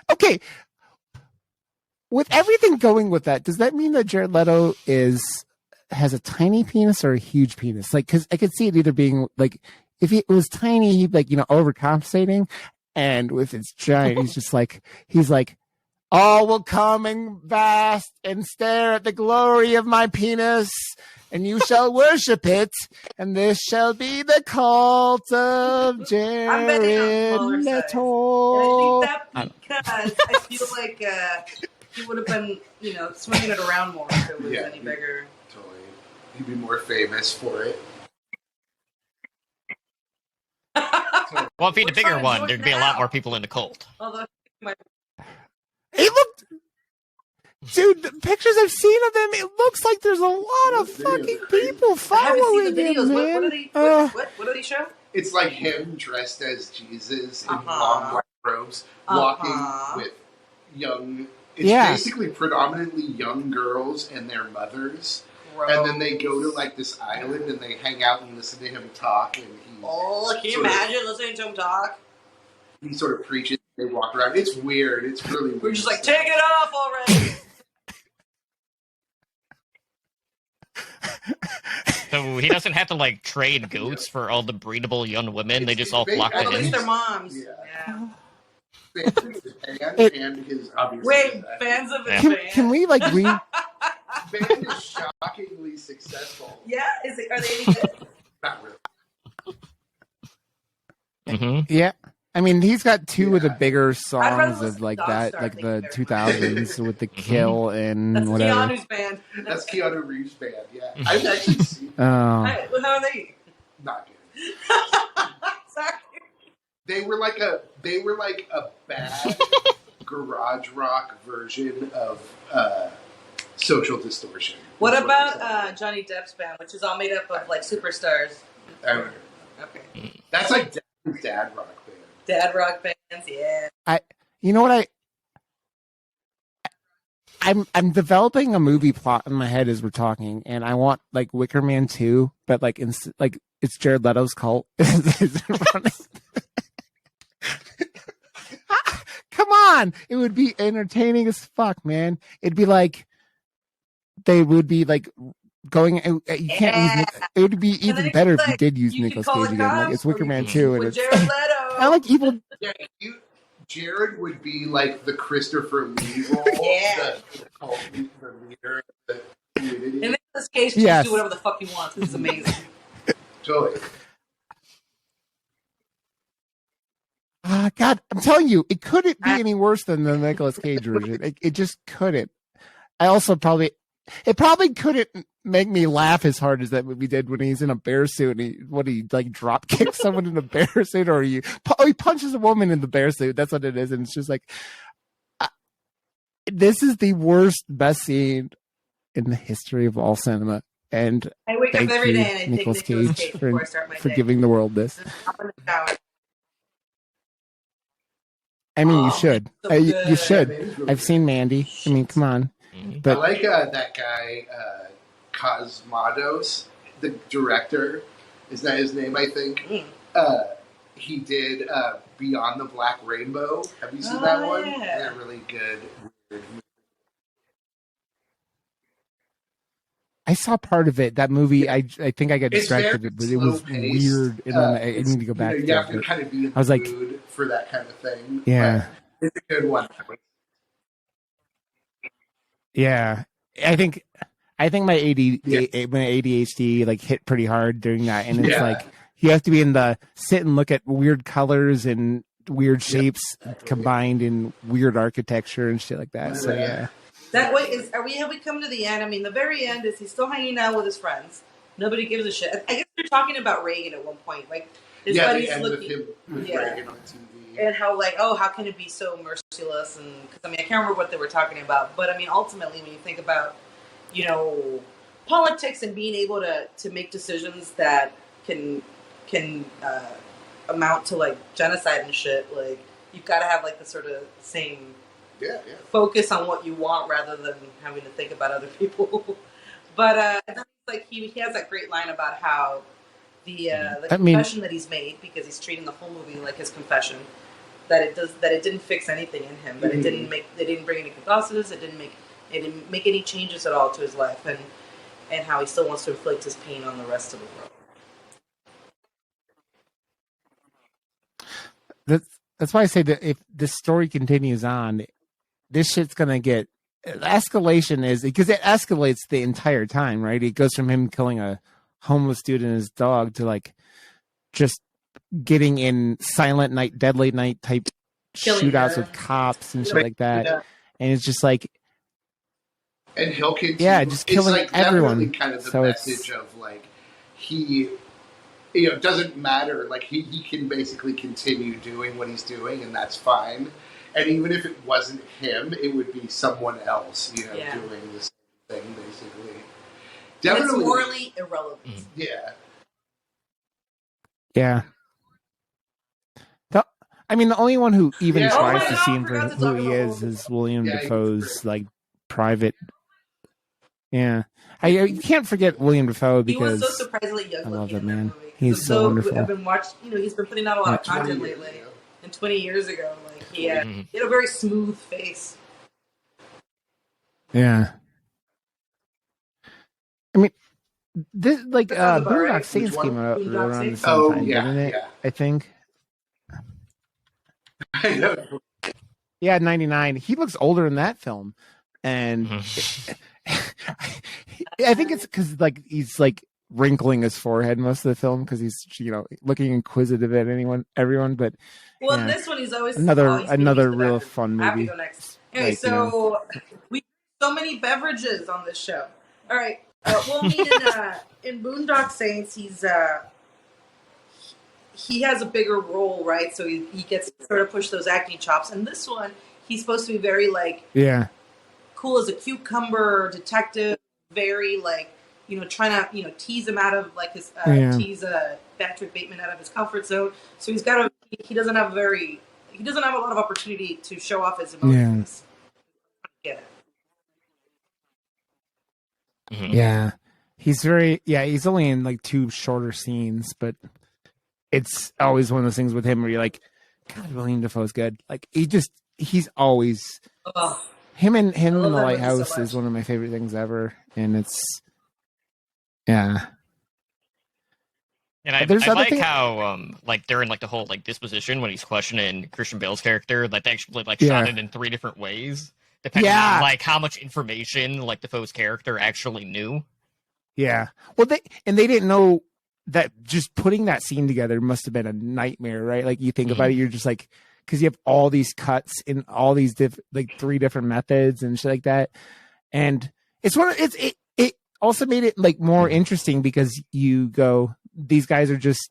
Okay. With everything going with that, does that mean that Jared Leto has a tiny penis or a huge penis? Like, because I could see it either being like, if it was tiny, he'd be like, overcompensating, and with its giant, he's like, all will come and vast and stare at the glory of my penis, and you shall worship it, and this shall be the cult of Jared Leto. And I think that because I feel like he would have been, swinging it around more if it was any bigger. Totally. He'd be more famous for it. Well, if he'd a bigger one, there'd be a lot more people in the cult. Although, he looked... Dude, the pictures I've seen of him, it looks like there's a lot of fucking people following him, man. What did he show? It's like him dressed as Jesus in long white robes, walking with young... It's basically predominantly young girls and their mothers. Gross. And then they go to like this island and they hang out and listen to him talk. And can you imagine listening to him talk? He sort of preaches. They walk around. It's weird. It's really weird. We're just like, take it off already. So he doesn't have to like trade goats for all the breedable young women. They just all flock to him. At least their moms. Yeah. And his obviously. Wait, fans of his band? Can we like read? Band is shockingly successful. Yeah, are they any good? Not really. Mm-hmm. Yeah, I mean he's got two of the bigger songs of like that, like the 2000s with the Kill and that's whatever. Keanu's band. That's Keanu Reeves' band. Yeah, I've actually seen. Oh, How are they? not kidding. Sorry. They were like a bad garage rock version of Social Distortion. What about Johnny Depp's band, which is all made up of like superstars? Okay. That's like dad rock band. Dad rock bands, yeah. You know what I'm developing a movie plot in my head as we're talking, and I want like Wicker Man 2, but like it's Jared Leto's cult. Come on, it would be entertaining as fuck, man. It'd be like they would be like going. You can't use. It would be even better if you did use Nicolas Cage again. Like it's Wicker Man 2, and it's Jared Leto. I like evil. Yeah, Jared would be like the Christopher Lee role, the leader of the community. And Nicolas Cage can just do whatever the fuck he wants. This is amazing. Totally. God, I'm telling you, it couldn't be any worse than the Nicolas Cage version. It just couldn't. It probably couldn't make me laugh as hard as that movie did when he's in a bear suit and he like drop kicks someone in a bear suit, or he punches a woman in the bear suit. That's what it is. And it's just like, this is the worst, best scene in the history of all cinema. And I wake up every day and I Nicolas think Nicolas Cage Cage before I start my for day. giving the world this. Hop in the shower. I mean, you should. So You should. Really I've seen Mandy. I mean, come on. But I like that guy, Cosmatos, the director. Is that his name, I think? He did Beyond the Black Rainbow. Have you seen that one? Yeah. They're really good. Weird. I saw part of it. That movie, I think I got It's distracted, very but it was slow-paced. weird. And then I need to go back You have to to it. kind of be in I was the like, mood for that kind of thing. Yeah. But it's a good one. Yeah. I think my ADHD like hit pretty hard during that, and it's like you have to be in the sit and look at weird colors and weird shapes combined in weird architecture and shit like that. So yeah. That way have we come to the end? I mean, the very end is he's still hanging out with his friends. Nobody gives a shit. I guess they're talking about Reagan at one point. Like his buddies the end looking, with him with Reagan on TV. and how like, oh, how can it be so merciless? And because I mean, I can't remember what they were talking about, but I mean, ultimately, when you think about, you know, politics and being able to make decisions that can amount to like genocide and shit, like you've got to have like the sort of same focus on what you want rather than having to think about other people. But like he has that great line about how the confession that he's made, because he's treating the whole movie like his confession, that it didn't fix anything in him, that it didn't bring any catharsis, it didn't make any changes at all to his life, and how he still wants to inflict his pain on the rest of the world. That's why I say that if this story continues on, this shit's gonna get escalation is because it escalates the entire time, right? It goes from him killing a homeless dude and his dog to like just getting in silent night, deadly night type shootouts with cops and shit like that. And it's just like, and he'll continue. just killing like everyone. Kind of the so message of like he, it doesn't matter. Like he can basically continue doing what he's doing, and that's fine. And even if it wasn't him, it would be someone else, doing the same thing, basically. Definitely, and it's morally irrelevant. Yeah. Yeah. I mean, the only one who even tries to see him for who he is William Dafoe's like private. Yeah, you can't forget William Dafoe because he was so surprisingly young. I love that in man. That movie. He's so wonderful. I've been he's been putting out a lot of content lately. And 20 years ago, like he had a very smooth face. Yeah. I mean, this like Boondock Saints came out around the same time, didn't it? Yeah. I think. I know. Yeah, 99. He looks older in that film, and I think it's because like he's like wrinkling his forehead most of the film because he's looking inquisitive at everyone. But in this one he's always another real fun movie. I have to go next. Anyway, we so many beverages on this show. All right, we'll meet in Boondock Saints. He's he has a bigger role, right? So he gets to sort of push those acting chops. And this one, he's supposed to be very like cool as a cucumber detective, very like trying to tease him out of like his tease Patrick Bateman out of his comfort zone. So he doesn't have a lot of opportunity to show off his emotions. Yeah. Mhm. Yeah. He's only in like 2 shorter scenes, but it's always one of those things with him where you're like, God, William Dafoe's good. Like he's always him in The Lighthouse is one of my favorite things ever, and it's And I like how like during like the whole like disposition when he's questioning Christian Bale's character, like they actually like shot it in 3 different ways, depending on like how much information like Dafoe's character actually knew. Yeah. Well, they didn't know that just putting that scene together must have been a nightmare, right? Like you think about it, you're just like, because you have all these cuts in all these like 3 different methods and shit like that, and it also made it like more interesting because you go, these guys are just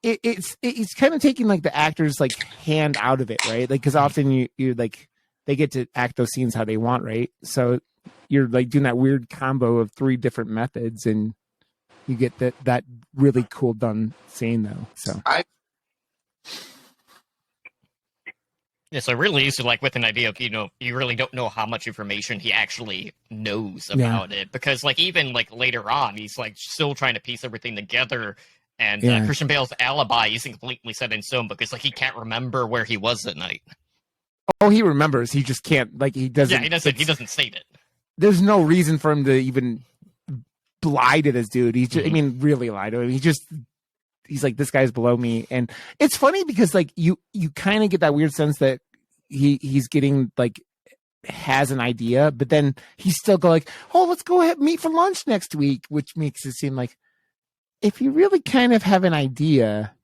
it's kind of taking like the actors like hand out of it, right? Like because often you like they get to act those scenes how they want, right? So you're like doing that weird combo of 3 different methods, and you get that really cool done scene though. So yeah, so really easy, like with an idea of you really don't know how much information he actually knows about it, because like even like later on he's like still trying to piece everything together, and Christian Bale's alibi isn't completely set in stone because like he can't remember where he was at night. Oh, he remembers. He just can't. Like he doesn't. Yeah, he doesn't state it. There's no reason for him to even lie to this dude. He's just, I mean, really lie to him. He's like, this guy's below me. And it's funny because like you kind of get that weird sense that he's getting like has an idea, but then he's still go like, oh, let's go ahead and meet for lunch next week, which makes it seem like if you really kind of have an idea,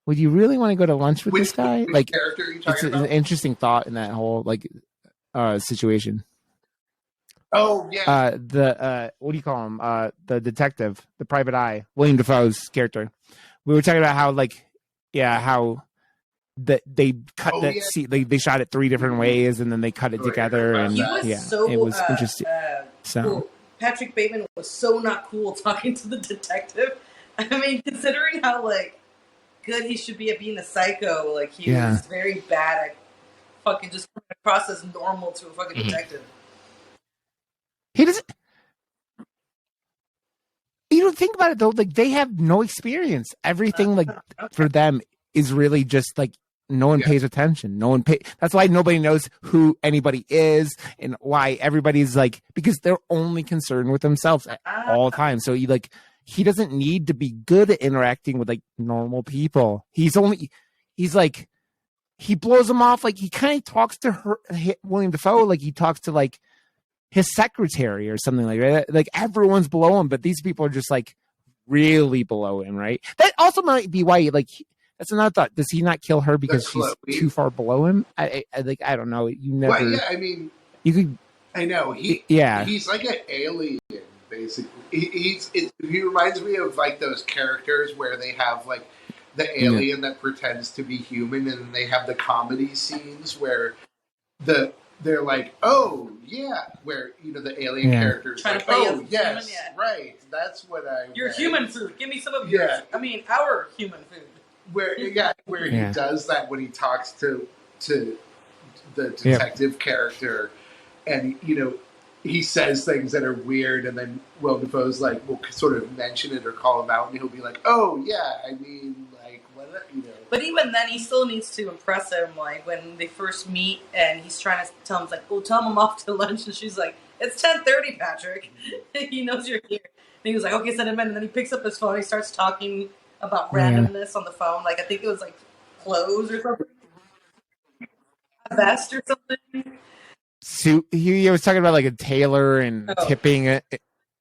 would you really want to go to lunch with this guy? Like, character are you it's talking about? an interesting thought in that whole like situation. Oh yeah. What do you call him? The detective, the private eye, William Dafoe's character. We were talking about how how they cut scene. They shot it 3 different ways, and then they cut it together, and it was interesting. Cool. Patrick Bateman was so not cool talking to the detective. I mean, considering how like good he should be at being a psycho, like he was very bad at fucking just coming across as normal to a fucking detective. He doesn't. You don't think about it though. Like they have no experience. Everything like for them is really just like no one pays attention. No one That's why nobody knows who anybody is and why everybody's like, because they're only concerned with themselves at all the time. So he doesn't need to be good at interacting with like normal people. He's like, he blows them off. Like he kind of talks to William Dafoe like he talks to like his secretary or something like that. Like everyone's below him, but these people are just like really below him, right? That also might be why that's another thought. Does he not kill her because she's too far below him? I don't know. You never. Well, yeah, I mean, you could. I know he's like an alien, basically. He reminds me of like those characters where they have like the alien that pretends to be human, and then they have the comedy scenes where they're like, oh yeah, where the alien characters trying like, to play oh yes, right, that's what I. Your human food. Give me some of yours. I mean, our human food. Where he does that when he talks to the detective character, and he says things that are weird, and then Will Dafoe's like will sort of mention it or call him out, and he'll be like, "Oh yeah, I mean, like what?" But even then, he still needs to impress him. Like when they first meet, and he's trying to tell him, like, "Oh, tell him I'm off to lunch," and she's like, "It's 10:30, Patrick." He knows you're here. And he was like, "Okay, send him in." And then he picks up his phone. He starts talking about randomness on the phone. Like I think it was like clothes or something, a vest or something. So he was talking about like a tailor and tipping it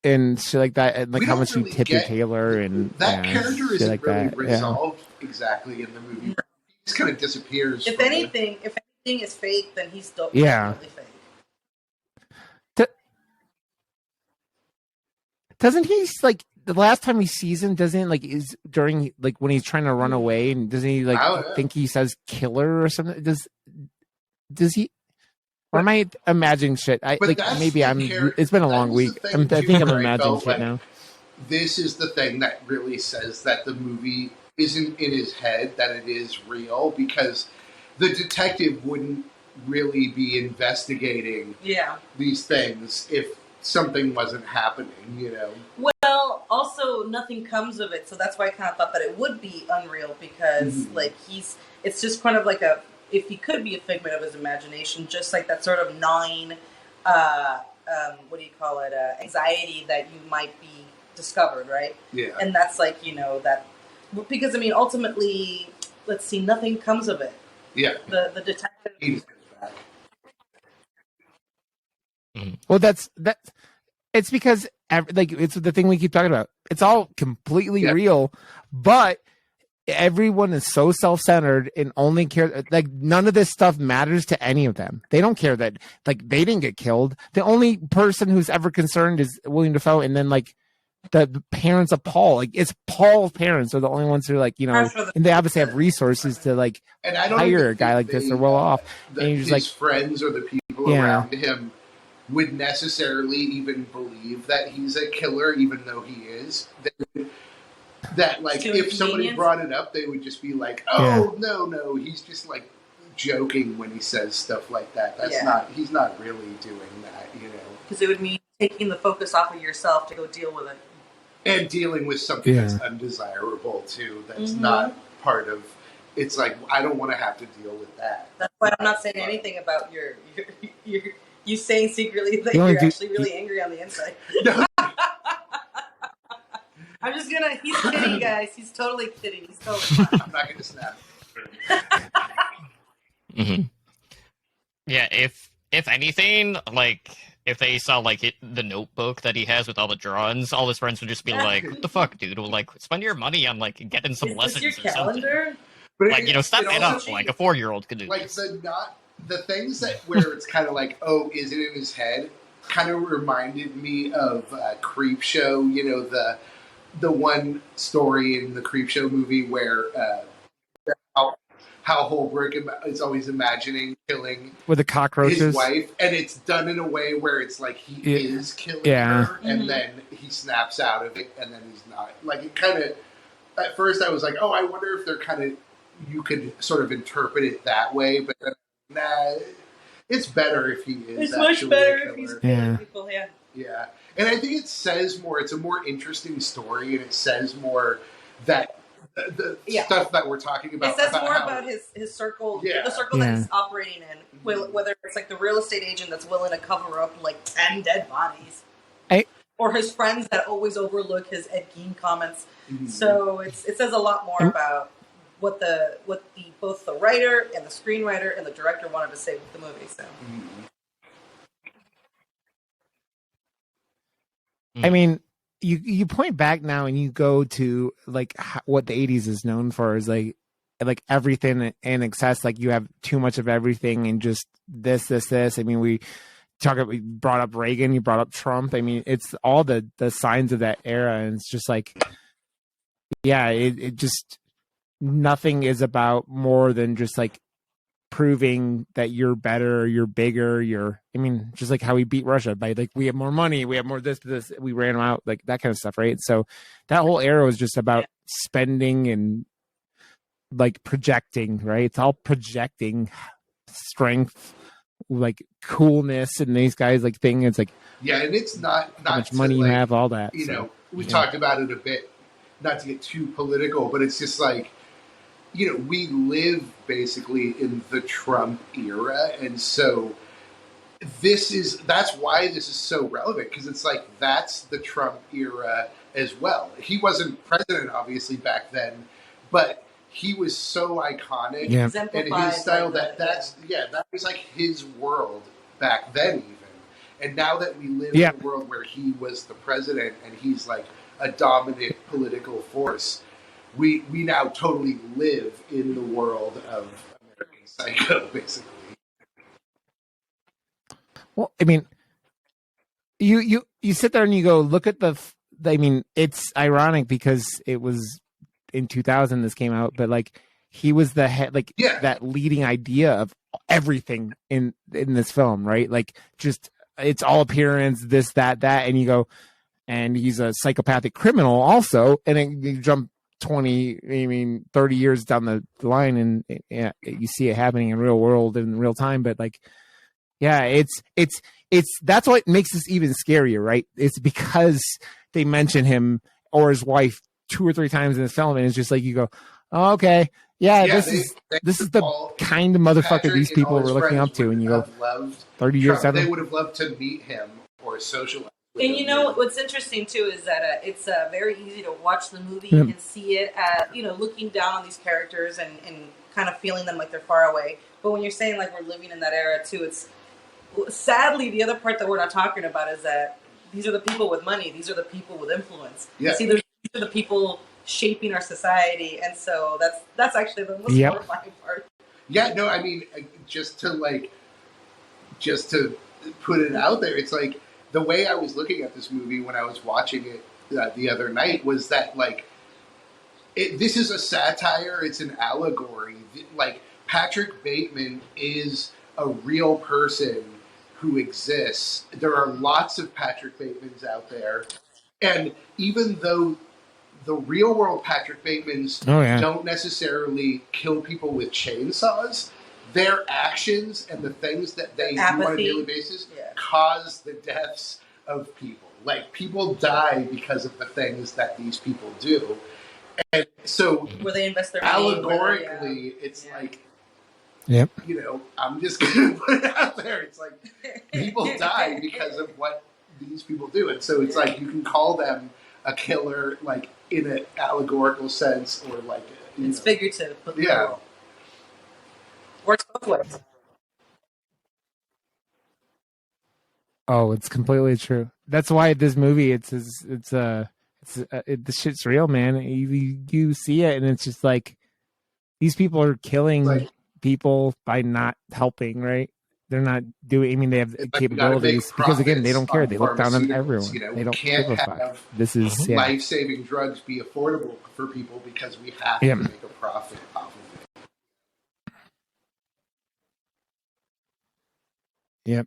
and shit like that, and like how much you tip your tailor, and that character isn't like really that. resolved exactly in the movie. He just kind of disappears. If anything is fake, then he's still really fake. Doesn't he like the last time he sees him, doesn't like is during like when he's trying to run away, and doesn't he like think he says killer or something? Does he? Or am I imagining shit? Maybe I'm. It's been a long week. I think I'm imagining shit now. This is the thing that really says that the movie isn't in his head, that it is real, because the detective wouldn't really be investigating these things if something wasn't happening, you know. Well, also nothing comes of it, so that's why I kind of thought that it would be unreal, because like it's just kind of like if he could be a figment of his imagination, just like that sort of gnawing, what do you call it, anxiety that you might be discovered, right? Yeah. And that's like, you know, that, because I mean, ultimately, let's see, nothing comes of it. Yeah. The detective. Well, that's it's because like it's the thing we keep talking about. It's all completely real, but everyone is so self-centered and only care, like none of this stuff matters to any of them. They don't care that like they didn't get killed. The only person who's ever concerned is William Dafoe, and then like the parents of Paul. Like it's Paul's parents are the only ones who are like, you know, and they obviously have resources to like hire a guy like this. They're well off. And you're just like friends or the people around him would necessarily even believe that he's a killer, even though he is. That like if somebody brought it up, they would just be like, "Oh no, he's just like joking when he says stuff like that. That's not. He's not really doing that, you know." Because it would mean taking the focus off of yourself to go deal with it, and dealing with something that's undesirable too. That's not part of. It's like I don't want to have to deal with that. That's why I'm not saying anything about you saying secretly that you're actually really angry on the inside. I'm just gonna. He's kidding, guys. He's totally kidding. He's totally fine. I'm not gonna snap. Yeah, if anything, like if they saw like the notebook that he has with all the drawings, all his friends would just be like, "What the fuck, dude? Well, like spend your money on like getting some lessons your or calendar? Something." But like, you know, step it up like a 4-year-old could do. Like the things that where it's kind of like, oh, is it in his head? Kind of reminded me of Creep Show. You know, the one story in the Creep Show movie where how Holbrook is always imagining killing with the cockroaches his wife, and it's done in a way where it's like he is killing her, and then he snaps out of it, and then he's not. Like it kind of. At first, I was like, oh, I wonder if they're kind of. You could sort of interpret it that way, but then, nah, it's better if he is. It's much better if he's killing people. Yeah, and I think it says more. It's a more interesting story, and it says more that the stuff that we're talking about. It says more about his circle, the circle that he's operating in. Whether it's like the real estate agent that's willing to cover up like 10 dead bodies, or his friends that always overlook his Ed Gein comments. Mm-hmm. So it says a lot more about what both the writer and the screenwriter and the director wanted to say with the movie. So. I mean, you point back now and you go to like what the 80s is known for is like everything in excess. Like you have too much of everything and just this. I mean, we brought up Reagan, you brought up Trump. I mean, it's all the signs of that era, and it's just like, it just nothing is about more than just like proving that you're better, you're bigger, I mean, just like how we beat Russia by like, we have more money, we have more this, we ran them out, like that kind of stuff, right? So that whole era was just about spending and like projecting, right? It's all projecting strength, like coolness, and these guys like thing. It's like, and it's not how much money you have, all that. You know, we talked about it a bit, not to get too political, but it's just like, you know, we live basically in the Trump era, and so that's why this is so relevant, because it's like that's the Trump era as well. He wasn't president obviously back then, but he was so iconic in his style that was like his world back then even. And now that we live in a world where he was the president and he's like a dominant political force, we now totally live in the world of American Psycho, basically. Well, I mean, you sit there and you go, look at the I mean, it's ironic because it was in 2000 this came out, but like he was the head, like that leading idea of everything in this film, right? Like just it's all appearance, this, that, and you go, and he's a psychopathic criminal also, and then you jump 30 years down the line, and you see it happening in real world in real time. But like, yeah, it's that's what makes this even scarier, right? It's because they mention him or his wife 2 or 3 times in the film, and it's just like you go, oh, okay, this is the kind of motherfucker Patrick these people were looking up to, and you go, 30 years Trump, they would have loved to meet him or socialize. And you know what's interesting too is that it's very easy to watch the movie and see it, looking down on these characters and kind of feeling them like they're far away. But when you're saying like we're living in that era too, it's sadly the other part that we're not talking about is that these are the people with money, these are the people with influence. Yeah. See, these are the people shaping our society, and so that's actually the most horrifying part. Yeah, no, I mean, just to put it out there, it's like the way I was looking at this movie when I was watching it the other night was that like this is a satire, it's an allegory. Like Patrick Bateman is a real person who exists. There are lots of Patrick Batemans out there, and even though the real world Patrick Batemans don't necessarily kill people with chainsaws, their actions and the things that they do on a daily basis cause the deaths of people. Like, people die because of the things that these people do. And so, where they invest their allegorically, it's like, I'm just going to put it out there. It's like, people die because of what these people do. And so it's like, you can call them a killer, like, in an allegorical sense, or like... It's figurative. Yeah. Works both ways. Oh, it's completely true. That's why this movie, this shit's real, man. You see it, and it's just like these people are killing people by not helping, right? They're not doing. I mean, they have capabilities because again, they don't care. They look down on everyone. They don't give a fuck. This is life-saving drugs be affordable for people because we have to make a profit off of it. Yep.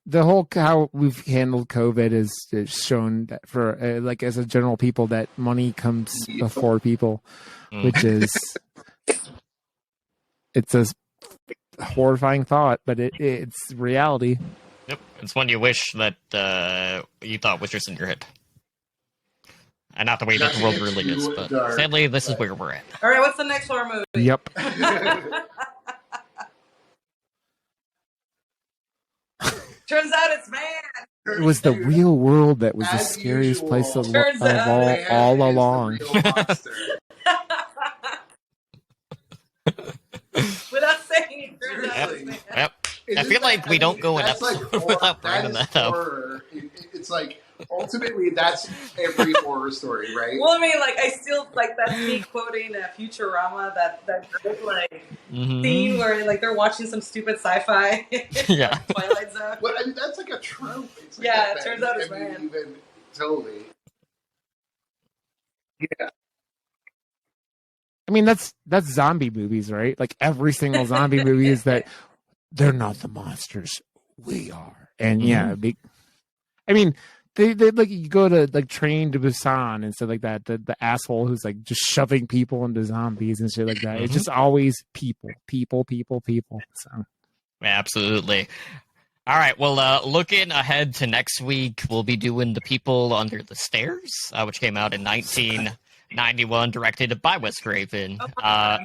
The whole how we've handled COVID is shown that for like as a general people that money comes before people, which is it's a horrifying thought, but it's reality. Yep, it's one you wish that you thought was just in your head, and not the way that the world really is. But sadly, this is where we're at. All right, what's the next horror movie? Yep. Turns out it's man. It was the real world that was the scariest place of all along. Without saying it, turns out it's man. Yep. I feel like we don't go an episode without bringing that up. It's like, ultimately, that's every horror story, right? Well, I mean, like, I still, like, that's me quoting Futurama, that great, like, scene where, like, they're watching some stupid sci-fi Twilight Zone. Well, I mean, that's like a trope. It's like it turns out it's man. Even totally. Yeah. I mean, that's zombie movies, right? Like, every single zombie movie is that they're not the monsters, we are. And, I mean... They like you go to like Train to Busan and stuff like that. The asshole who's like just shoving people into zombies and shit like that. It's just always people. So absolutely. All right. Well, looking ahead to next week, we'll be doing The People Under the Stairs, which came out in 1991, directed by Wes Craven.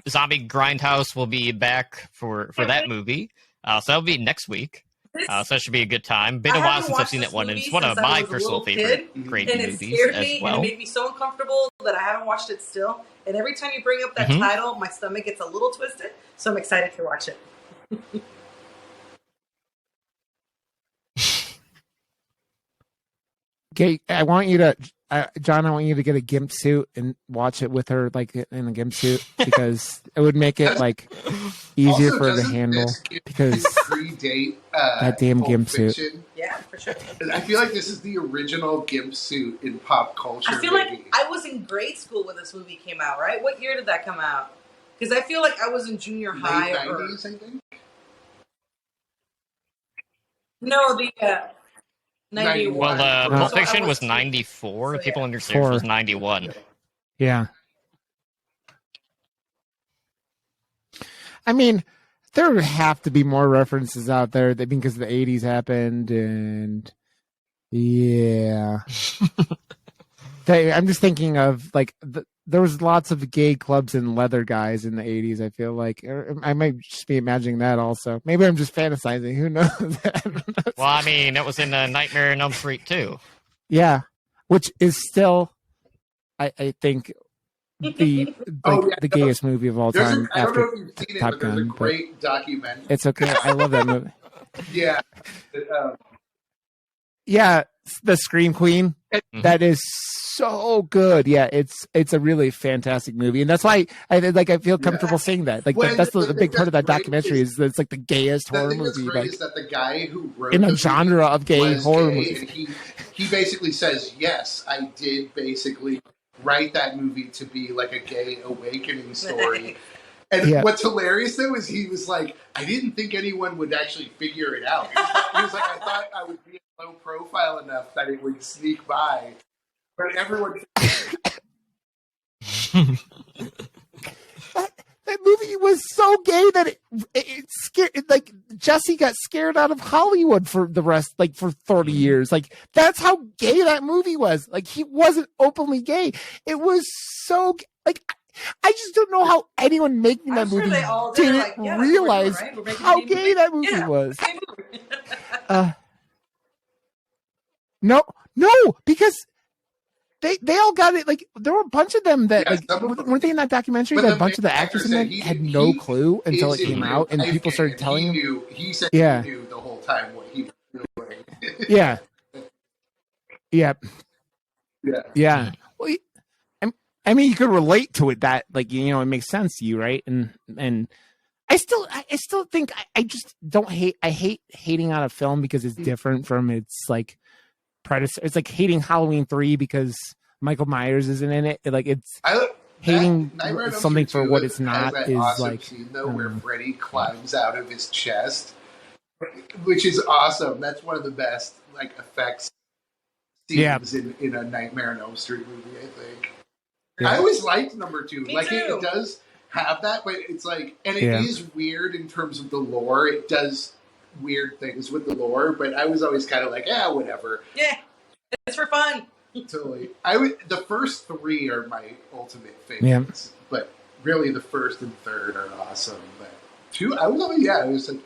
Zombie Grindhouse will be back for that movie. So that'll be next week. So that should be a good time. Been a while since I've seen that one, and it's one of my personal favorite Craven movies as well. And it made me so uncomfortable that I haven't watched it still. And every time you bring up that title, my stomach gets a little twisted. So I'm excited to watch it. Okay, I want you to John, I want you to get a gimp suit and watch it with her, like in a gimp suit, because it would make it like easier Also, for her to doesn't handle. this Because predate that damn Pulp gimp suit. Fiction? Yeah, for sure. I feel like this is the original gimp suit in pop culture. I feel like I was in grade school when this movie came out, right? What year did that come out? Because I feel like I was in junior high. Late 90s, I think. No, the 91. Well, No. Pulp So I Fiction was two. 94. So, People yeah. understand it was 91. Yeah. I mean, there have to be more references out there because the 80s happened, and yeah. I'm just thinking of like there was lots of gay clubs and leather guys in the 80s. I feel like I might just be imagining that also. Maybe I'm just fantasizing. Who knows? Well, I mean, it was in Nightmare on Elm Street too. Yeah, which is still, I think, the gayest movie of all time I don't know after if you've seen it, Top but there's a Gun. great documentary. It's okay. I love that movie. Yeah. Yeah, the Scream Queen. Mhm. That is so good. Yeah, it's a really fantastic movie, and that's why I feel comfortable saying that. Like Well, that's the the thing big part of that that's great documentary is that it's like the gayest The horror thing that's movie, great like is that the guy who wrote in the a movie genre of gay was horror gay, movies. and he basically says, yes, I did basically write that movie to be like a gay awakening story. And Yeah. what's hilarious though is he was like, I didn't think anyone would actually figure it out. He was like, I thought I would be low profile enough that it would sneak by, but everyone. That movie was so gay that it scared. Like Jesse got scared out of Hollywood for the rest, like for 30 years. Like that's how gay that movie was. Like he wasn't openly gay. It was so like. I just don't know how anyone making that I'm sure movie they all- didn't they're like, yeah, that's what we're realize doing, right? We're making how a gay gay movie. that movie Yeah. was. Gay movie. No, because they all got it. Like there were a bunch of them that Yeah, some of them- weren't they in that documentary? But That the a bunch of the main actors in actor that said had he- no he clue until it is in came real out, and life, people started and telling him. He said Yeah. he knew the whole time what he was doing. Yeah, yeah, Yeah. yeah. Well, I mean, you could relate to it. That like it makes sense to you, right? And I still think I just don't hate. I hate hating on a film because it's different from its like predecessor. It's like hating Halloween 3 because Michael Myers isn't in it. Like it's hating Nightmare on Elm something Street for 2 what it's has not that is awesome like scene though where Freddy climbs out of his chest, which is awesome. That's one of the best like effects scenes in a Nightmare on Elm Street movie, I think. Yeah. I always liked number 2. Me like too. it does have that, but it's like, and it Yeah. is weird in terms of the lore. It does weird things with the lore, but I was always kind of like, whatever. Yeah, it's for fun. Totally. The first 3 are my ultimate favorites, but really the first and third are awesome. But 2, it was like,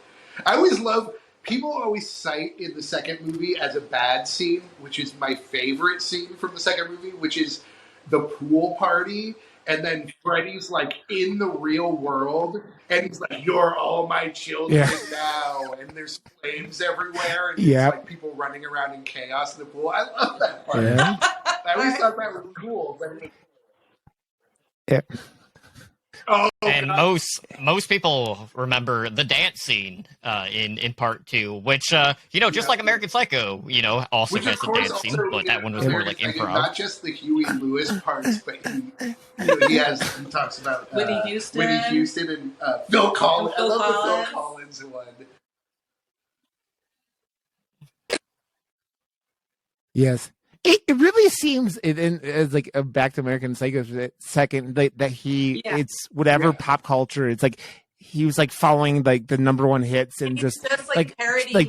I always love. People always cite in the second movie as a bad scene, which is my favorite scene from the second movie, which is the pool party, and then Freddy's like in the real world, and he's like, "You're all my children now," and there's flames everywhere, and it's like people running around in chaos in the pool. I love that part. Yeah. I always thought that was cool. But Yeah. And most people remember the dance scene in part 2, which just like American Psycho, also which has of a course dance scene, also, but that one was more like improv. Not just the Huey Lewis parts, but he talks about Whitney Houston and Phil Collins. I Phil love the Phil Collins. Collins one. Yes. It really seems as like back to American Psycho for a second that it's whatever pop culture. It's like he was like following like the number one hits and just like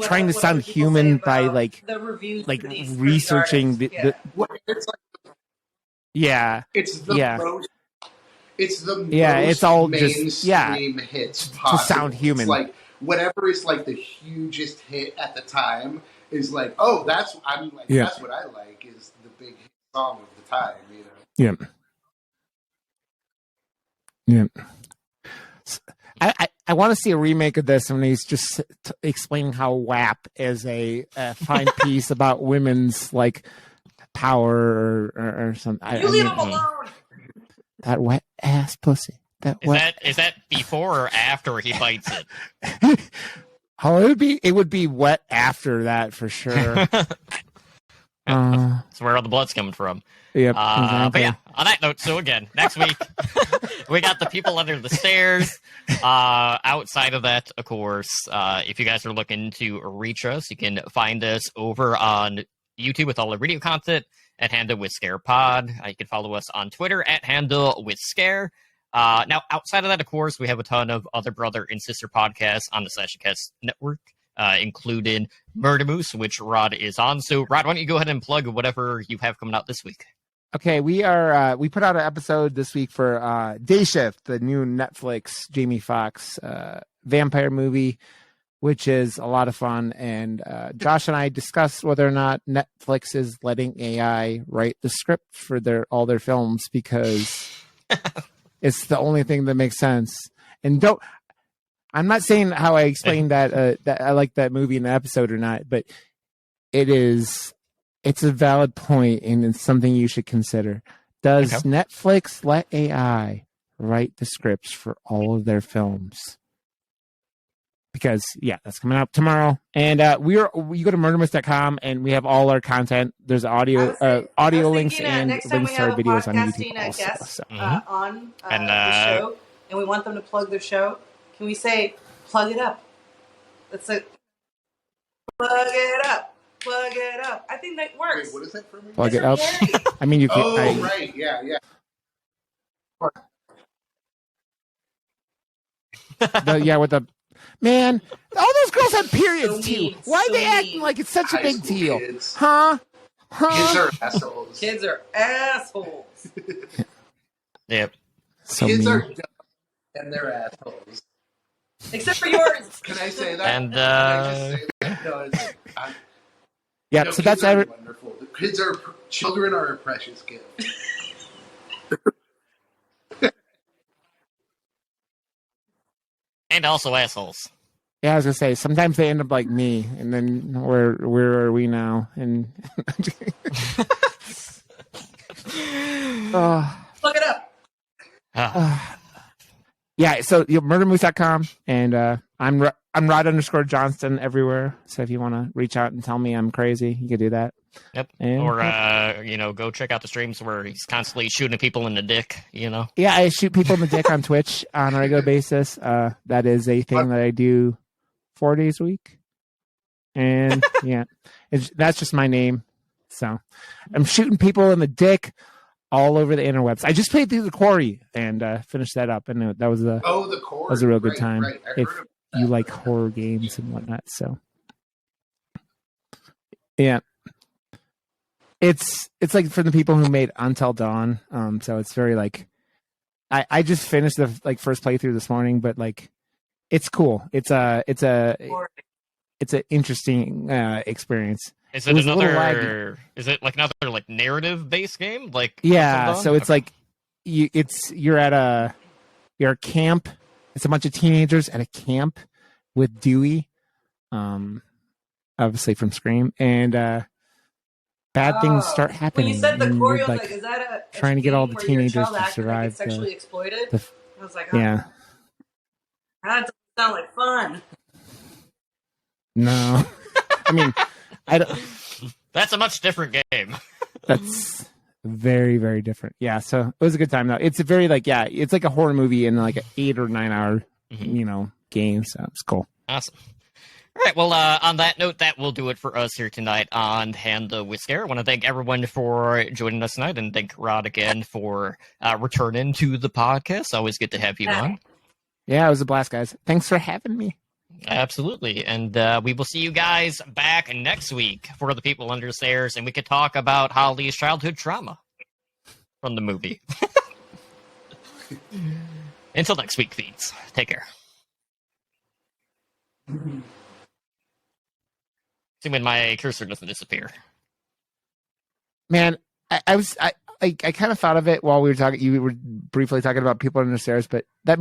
trying to sound human by like the reviews like for these researching artists. the It's like it's the most. It's the it's all just mainstream hits possible. to sound human. It's like whatever is like the hugest hit at the time is like, that's what I like is the big hit song of the time, Yeah. I want to see a remake of this when he's just explaining how WAP is a fine piece about women's like power or something. You leave him alone. That wet ass pussy. Is that before or after he bites it? Oh, it would be wet after that for sure. That's where all the blood's coming from. Yep. But Exactly. yeah, on that note, so again, next week we got the people under the stairs. Outside of that, of course, if you guys are looking to reach us, you can find us over on YouTube with all the video content at Handle with Scare Pod. You can follow us on Twitter at Handle with Scare. Now, outside of that, of course, we have a ton of other brother and sister podcasts on the Slashcast network, including Murder Moose, which Rod is on. So, Rod, why don't you go ahead and plug whatever you have coming out this week? Okay, we put out an episode this week for Day Shift, the new Netflix Jamie Foxx vampire movie, which is a lot of fun. And Josh and I discussed whether or not Netflix is letting AI write the script for all their films because it's the only thing that makes sense. And I'm not saying how I explained that I like that movie in the episode or not, but it's a valid point and it's something you should consider. Does Netflix let AI write the scripts for all of their films? Because that's coming out tomorrow. And you go to murdermist.com and we have all our content. There's audio links and links to our videos on YouTube also. Guest, on the show, and we want them to plug their show. Can we say plug it up? That's it. Plug it up. Plug it up. I think that works. Wait, what is that for me? Plug it up. I mean, you can. Oh, right. Yeah. With the man, all those girls have periods So too. mean, Why so are they acting mean. like it's such a High big school deal? kids. Huh? Kids are assholes. Kids are assholes. Yep. So Kids mean. are dumb and they're assholes. Except for yours. Can I say that? And Can I just say that? No, Yeah, no, so that's kids are wonderful. Children are a precious gift. And also assholes. Yeah, I was gonna say sometimes they end up like me, and then where are we now? And Plug it up. So murdermoose.com and I'm Rod _Johnston everywhere. So if you want to reach out and tell me I'm crazy, you can do that. Yep. And, or go check out the streams where he's constantly shooting people in the dick. Yeah, I shoot people in the dick on Twitch on a regular basis. That is a thing that I do 4 days a week. And that's just my name. So I'm shooting people in the dick all over the interwebs. I just played through the Quarry and finished that up, and that was the Quarry. Was a real good time. Right. If you like horror games and whatnot, so it's like for the people who made Until Dawn. So it's very like I just finished the first playthrough this morning, but it's cool. It's an interesting experience. Is it another? Is it like another narrative based game? So it's you're at a camp. It's a bunch of teenagers at a camp with Dewey, obviously from Scream, and bad things start happening. When you said the and Quarry, you're, I was like, is that a trying to get all the where you're a teenagers child to actor that survive gets sexually exploited? I was like, yeah. That doesn't sound like fun. No, I mean, I don't. That's a much different game. That's very, very different. Yeah, so it was a good time though. It's a very it's like a horror movie in an 8 or 9 hour, game. So it's cool. Awesome. All right. Well, on that note, that will do it for us here tonight on Handle with Scare. I want to thank everyone for joining us tonight, and thank Rod again for returning to the podcast. Always good to have you on. Yeah, it was a blast, guys. Thanks for having me. Absolutely. And we will see you guys back next week for the people under the stairs, and we could talk about Holly's childhood trauma from the movie. Until next week, feeds. Take care. See when my cursor doesn't disappear. Man, I kind of thought of it while we were talking. You were briefly talking about people under the stairs, but that